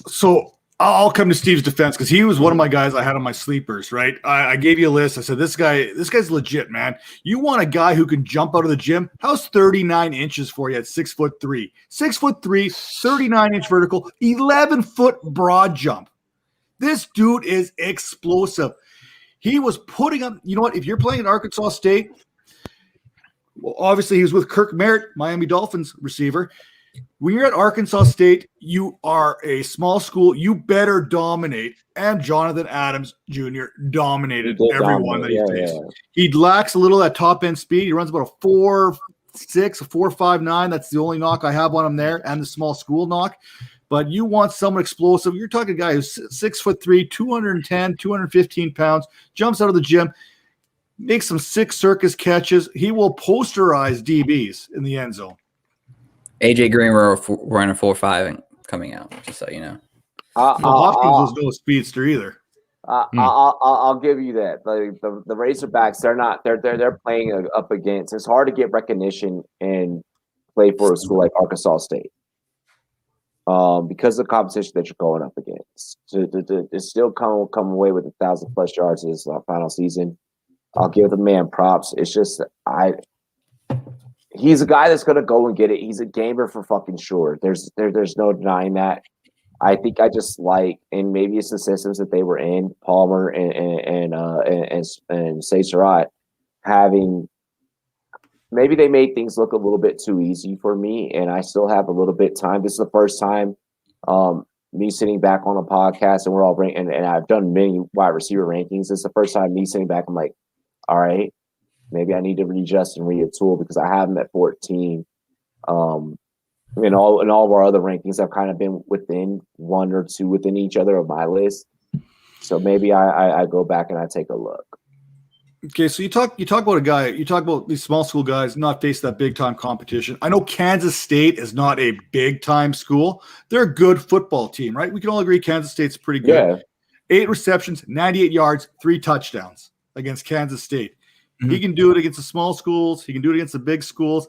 So I'll come to Steve's defense because he was one of my guys I had on my sleepers, right? I gave you a list. I said, this guy's legit, man. You want a guy who can jump out of the gym? How's 39 inches for you at 6'3"? 6'3", 39-inch vertical, 11-foot broad jump. This dude is explosive. He was putting up, you know what? If you're playing at Arkansas State, well, obviously he was with Kirk Merritt, Miami Dolphins receiver. when you're at Arkansas State, you are a small school. You better dominate. And Jonathan Adams Jr. dominated everyone that he faced. Yeah. He lacks a little of that top end speed. He runs about a 4.6, a 4.59. That's the only knock I have on him there, and the small school knock. But you want someone explosive. You're talking a guy who's 6'3", 210, 215 pounds, jumps out of the gym, makes some sick circus catches. He will posterize DBs in the end zone. AJ Green running 4.5 and coming out, just so you know. Hopkins was no speedster either. I'll give you that. The Razorbacks, they're playing up against. It's hard to get recognition and play for a school like Arkansas State, because of the competition that you're going up against. To still come away with 1,000+ yards in this final season, I'll give the man props. It's just he's a guy that's going to go and get it. He's a gamer for fucking sure. There's no denying that. I think I just like, and maybe it's the systems that they were in, Palmer and Say Surratt, having, maybe they made things look a little bit too easy for me, and I still have a little bit of time. This is the first time me sitting back on a podcast, and we're all ranking, and I've done many wide receiver rankings. It's the first time me sitting back, I'm like, all right, maybe I need to readjust and retool, because I have them at 14. In all of our other rankings, I've kind of been within one or two within each other of my list. So maybe I go back and I take a look. Okay, so you talk about a guy, you talk about these small school guys not face that big time competition. I know Kansas State is not a big time school. They're a good football team, right? We can all agree Kansas State's pretty good. Yeah. 8 receptions, 98 yards, 3 touchdowns against Kansas State. Mm-hmm. He can do it against the small schools. He can do it against the big schools.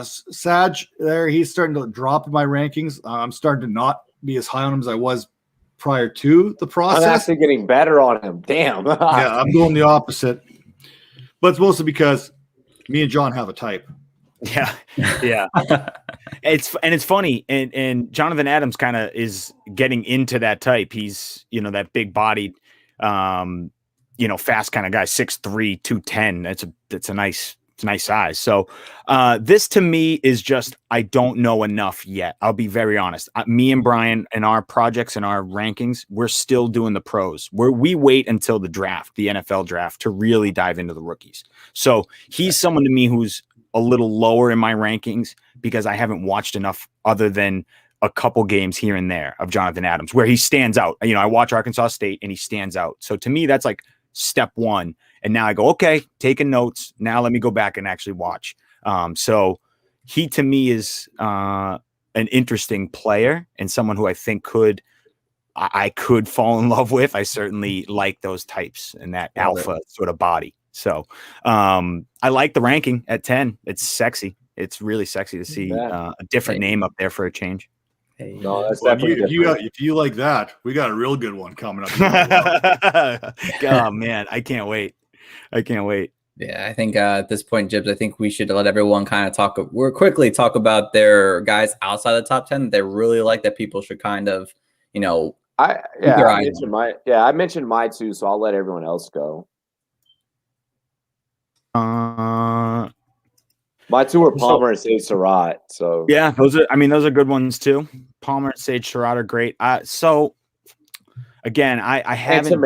Saj there, he's starting to drop in my rankings. I'm starting to not be as high on him as I was prior to the process. I'm actually getting better on him. Damn. Yeah, I'm going the opposite. But it's mostly because me and John have a type. Yeah. It's funny, and Jonathan Adams kind of is getting into that type. He's, that big bodied, fast kind of guy, 6'3", 210. That's a nice size. So this to me is just, I don't know enough yet. I'll be very honest. Me and Brian and our projects and our rankings, we're still doing the pros, where we wait until the draft, the NFL draft, to really dive into the rookies. So he's someone to me who's a little lower in my rankings because I haven't watched enough other than a couple games here and there of Jonathan Adams where he stands out. I watch Arkansas State and he stands out. So to me, that's like step one. And now I go, okay, taking notes. Now let me go back and actually watch. So he to me is an interesting player and someone who I think I could fall in love with. I certainly like those types and that alpha sort of body. So I like the ranking at 10. It's sexy. It's really sexy to see a different name up there for a change. No, that's definitely if you like that, we got a real good one coming up. Oh man, I can't wait. Yeah, I think at this point, Jibs, I think we should let everyone kind of quickly talk about their guys outside the top 10 that they really like, that people should kind of, I mentioned my two, so I'll let everyone else go. My two are Palmer and Sage Surratt. So yeah, those are good ones too. Palmer and Sage Surratt are great. So again, I haven't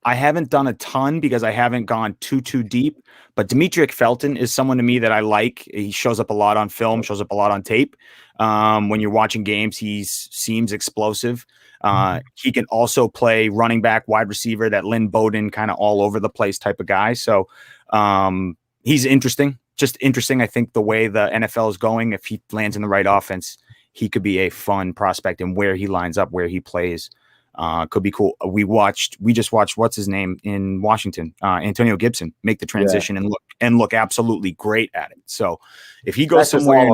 I haven't done a ton because I haven't gone too deep. But Demetric Felton is someone to me that I like. He shows up a lot on film, shows up a lot on tape. When you're watching games, he seems explosive. He can also play running back, wide receiver, that Lynn Bowden kind of all over the place type of guy. So he's interesting. Just interesting. I think the way the NFL is going, if he lands in the right offense, he could be a fun prospect, and where he lines up, where he plays. Could be cool. We just watched what's his name in Washington, Antonio Gibson, make the transition and look absolutely great at it. So if he goes somewhere,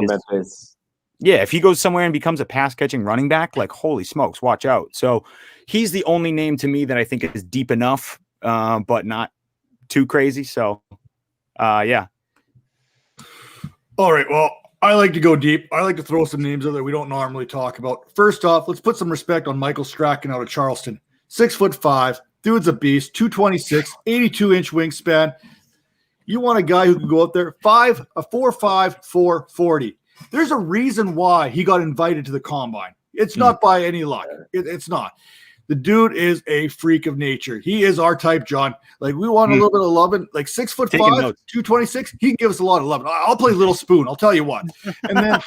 if he goes somewhere and becomes a pass catching running back, like holy smokes, watch out. So he's the only name to me that I think is deep enough, but not too crazy. So yeah. All right. Well, I like to go deep. I like to throw some names out that we don't normally talk about. First off, let's put some respect on Michael Strachan out of Charleston. 6'5", dude's a beast, 226, 82-inch wingspan. You want a guy who can go out there, 4.5, 440. There's a reason why he got invited to the combine. It's not by any luck. It's not. The dude is a freak of nature. He is our type, John. Like, we want a little bit of loving. Like 6'5", 226. He can give us a lot of loving. I'll play Little Spoon. I'll tell you what. And then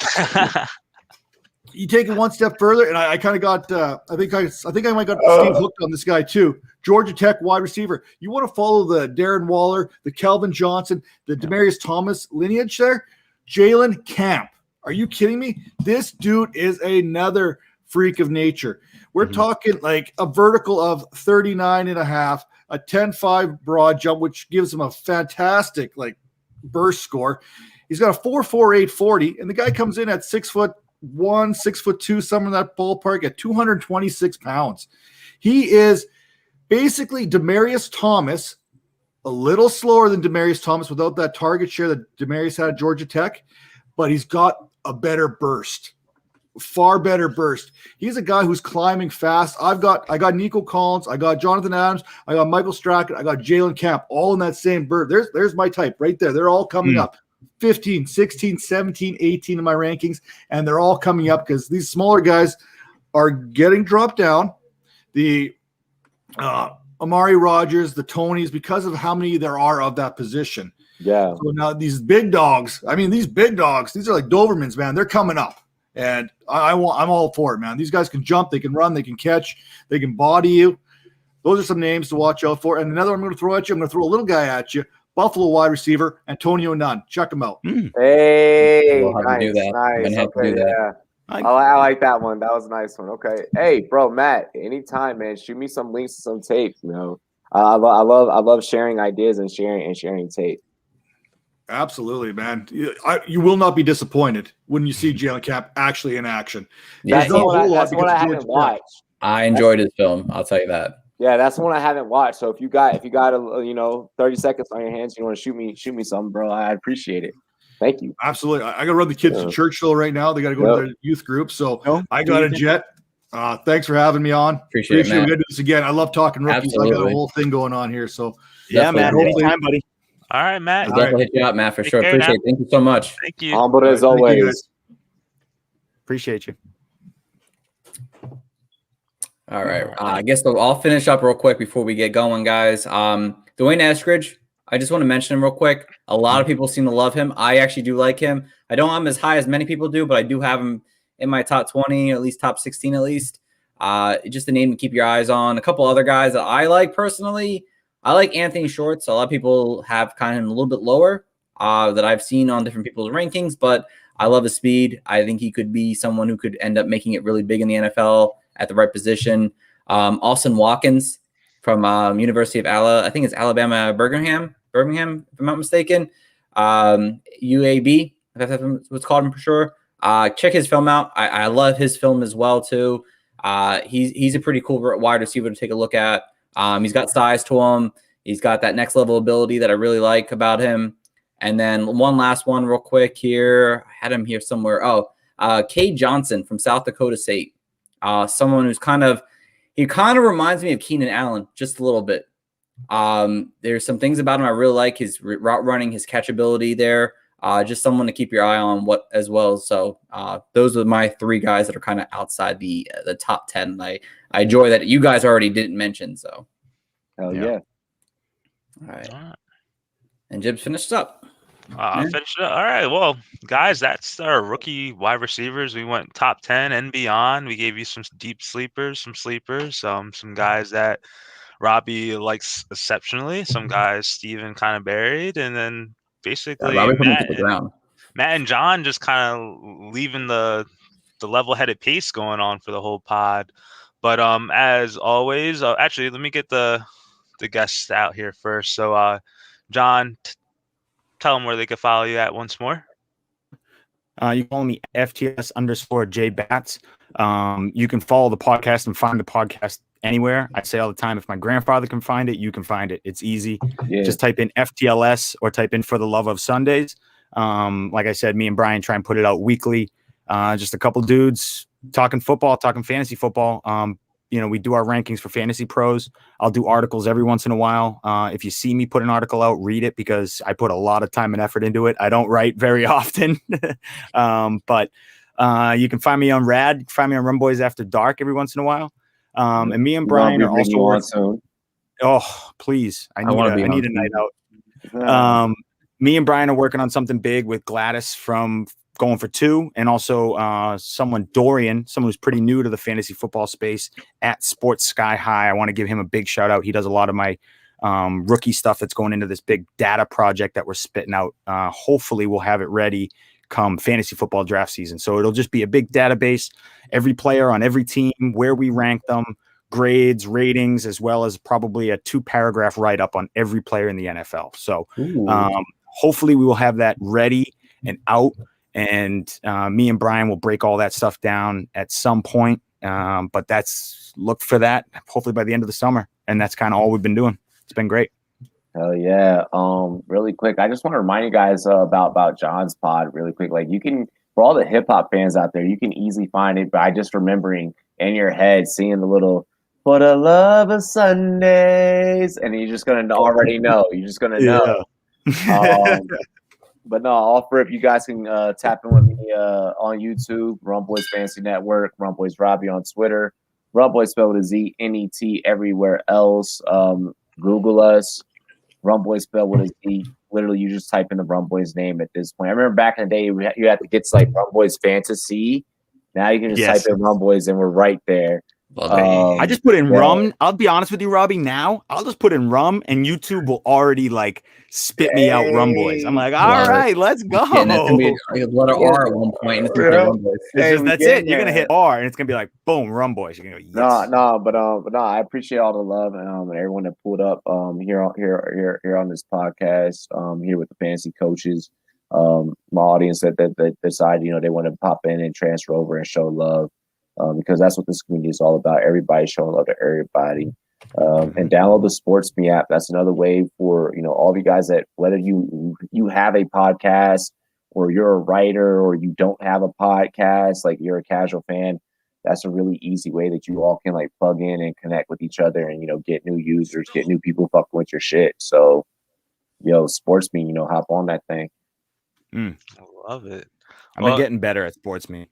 you take it one step further, and I kind of got. I think I might got Steve hooked on this guy too. Georgia Tech wide receiver. You want to follow the Darren Waller, the Kelvin Johnson, the Demaryius Thomas lineage there? Jalen Camp. Are you kidding me? This dude is another freak of nature. We're talking like a vertical of 39.5, a 10.5 broad jump, which gives him a fantastic like burst score. He's got a 4.48 40, and the guy comes in at 6'1", 6'2", somewhere in that ballpark at 226 pounds. He is basically Demaryius Thomas, a little slower than Demaryius Thomas without that target share that Demaryius had at Georgia Tech, but he's got a better burst. Far better burst. He's a guy who's climbing fast. I got Nico Collins, I got Jonathan Adams, I got Michael Strackett, I got Jalen Camp, all in that same bird. There's my type right there. They're all coming up. 15, 16, 17, 18 in my rankings, and they're all coming up because these smaller guys are getting dropped down. The Amari Rogers, the Tonys, because of how many there are of that position. Yeah. So now these big dogs, these are like Dobermans, man. They're coming up. And I'm all for it, man. These guys can jump, they can run, they can catch, they can body you. Those are some names to watch out for. And another one I'm going to throw at you, I'm going to throw a little guy at you. Buffalo wide receiver, Antonio Nunn. Check him out. Hey, we'll have to do that. nice. Okay, yeah. I like that one. That was a nice one. Okay. Hey, bro, Matt, anytime, man, shoot me some links to some tape. You know, I love sharing ideas and sharing tape. Absolutely, man. You will not be disappointed when you see Jalen Camp actually in action. Yeah, that's the one I haven't watched. I enjoyed his film. I'll tell you that. Yeah, that's the one I haven't watched. So if you got a 30 seconds on your hands, you want to shoot me something, bro, I appreciate it. Thank you. Absolutely. I got to run the kids to Churchill right now. They got to go to their youth group. So I got a jet. Thanks for having me on. Appreciate it, man. We're going to do this again. I love talking rookies. Absolutely. I got a whole thing going on here. So yeah, man. Anytime, buddy. All right, Matt. I'll definitely hit you up, Matt, for sure. Appreciate it. Thank you so much. Thank you. Humble as always. Appreciate you. All right. I guess I'll finish up real quick before we get going, guys. Dwayne Eskridge, I just want to mention him real quick. A lot of people seem to love him. I actually do like him. I don't have him as high as many people do, but I do have him in my top 20, or at least top 16 at least. Just a name to keep your eyes on. A couple other guys that I like personally. I like Anthony Shorts. A lot of people have kind of a little bit lower that I've seen on different people's rankings, but I love his speed. I think he could be someone who could end up making it really big in the NFL at the right position. Austin Watkins from University of I think it's Alabama, Birmingham, if I'm not mistaken. UAB, if that's what's called him for sure. Check his film out. I love his film as well too. He's a pretty cool wide receiver to take a look at. He's got size to him. He's got that next level ability that I really like about him. And then one last one real quick here. I had him here somewhere. Cade Johnson from South Dakota State. Someone who's kind of reminds me of Keenan Allen just a little bit. There's some things about him I really like. His route running, his catchability there. Just someone to keep your eye on as well. So those are my three guys that are kind of outside the top 10. I enjoy that you guys already didn't mention. So, hell yeah. All right. And Jib's finished up. Finished up. All right. Well, guys, that's our rookie wide receivers. We went top 10 and beyond. We gave you some deep sleepers, some guys that Robbie likes exceptionally, some guys Steven kind of buried, and then basically Matt and John just kind of leaving the level-headed pace going on for the whole pod. But as always, actually, let me get the guests out here first. So, John, tell them where they can follow you at once more. You can follow me FTLS_JBats. You can follow the podcast and find the podcast anywhere. I say all the time, if my grandfather can find it, you can find it. It's easy. Yeah. Just type in FTLS or type in For the Love of Sundays. Like I said, me and Brian try and put it out weekly. Just a couple dudes talking football, talking fantasy football. we do our rankings for Fantasy Pros. I'll do articles every once in a while. If you see me put an article out, read it because I put a lot of time and effort into it. I don't write very often, but you can find me on Rad. You can find me on Rumboyz After Dark every once in a while. And me and Brian are also Oh, please! I need a night out. Me and Brian are working on something big with Gladys from Going for Two, and also Dorian, someone who's pretty new to the fantasy football space at Sports Sky High. I want to give him a big shout out. He does a lot of my rookie stuff that's going into this big data project that we're spitting out. Hopefully we'll have it ready come fantasy football draft season. So it'll just be a big database, every player on every team, where we rank them, grades, ratings, as well as probably a 2-paragraph write-up on every player in the NFL. So hopefully we will have that ready and out. And me and Brian will break all that stuff down at some point. But look for that hopefully by the end of the summer. And that's kind of all we've been doing. It's been great. Hell yeah. Really quick, I just want to remind you guys about John's pod really quick. Like, you can, for all the hip hop fans out there, you can easily find it by just remembering in your head, seeing the little "For the Love of Sundays," and you're just gonna already know. You're just gonna know. But no, I'll offer if you guys can tap in with me on YouTube, Rumboyz Fantasy Network, Rumboyz Robbie on Twitter, Rumboyz spelled with a Z, Net everywhere else. Google us, Rumboyz spelled with a Z. Literally, you just type in the Rumboyz name at this point. I remember back in the day, you had to get to like Rumboyz Fantasy. Now you can just type in Rumboyz and we're right there. I just put in rum. I'll be honest with you, Robbie. Now I'll just put in rum, and YouTube will already like spit me out Rumboyz. I'm like, all right, let's go. And it's gonna be like a letter R at one point. And it's gonna be that's it. You're gonna hit R, and it's gonna be like, boom, Rumboyz. You're gonna go, yes. No. I appreciate all the love and everyone that pulled up here on this podcast. Here with the fantasy coaches. My audience that decided they want to pop in and transfer over and show love. Because that's what this community is all about. Everybody showing love to everybody. And download the Sports Me app. That's another way for all of you guys that, whether you have a podcast or you're a writer or you don't have a podcast, like you're a casual fan, that's a really easy way that you all can like plug in and connect with each other and get new users, get new people fucking with your shit. So Sports Me, hop on that thing. I love it. I've been getting better at Sports Me.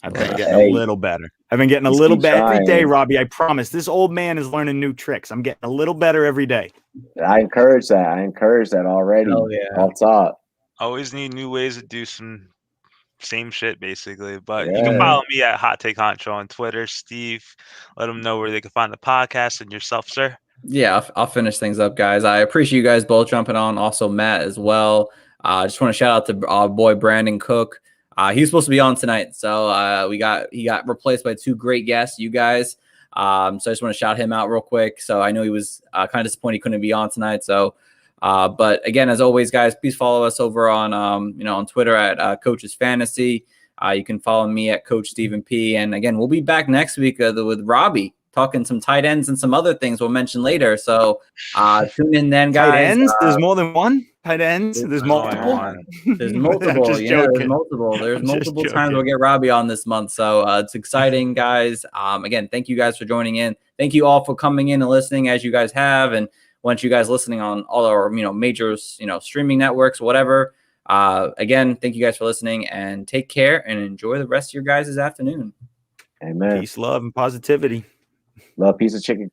I've been getting a little better. I've been getting a little better every day, Robbie. I promise. This old man is learning new tricks. I'm getting a little better every day. I encourage that already. Oh, yeah. Off top. Always need new ways to do some same shit, basically. But you can follow me at Hot Take Honcho on Twitter. Steve, let them know where they can find the podcast, and yourself, sir. Yeah, I'll finish things up, guys. I appreciate you guys both jumping on. Also, Matt as well. I just want to shout out to our boy Brandon Cook. He was supposed to be on tonight, so he got replaced by 2 great guests, you guys. So I just want to shout him out real quick. So I know he was kind of disappointed he couldn't be on tonight. So, but again, as always, guys, please follow us over on on Twitter at Coaches Fantasy. You can follow me at Coach Stephen P. And again, we'll be back next week with Robbie talking some tight ends and some other things we'll mention later. So tune in then, guys. Tight ends? There's more than one? Tight ends? There's multiple? There's multiple. There's multiple. There's multiple times we'll get Robbie on this month. So it's exciting, guys. Again, thank you guys for joining in. Thank you all for coming in and listening as you guys have. And once you guys listening on all our, major, streaming networks, whatever. Again, thank you guys for listening and take care and enjoy the rest of your guys' afternoon. Amen. Peace, love, and positivity. Love, piece of chicken grease.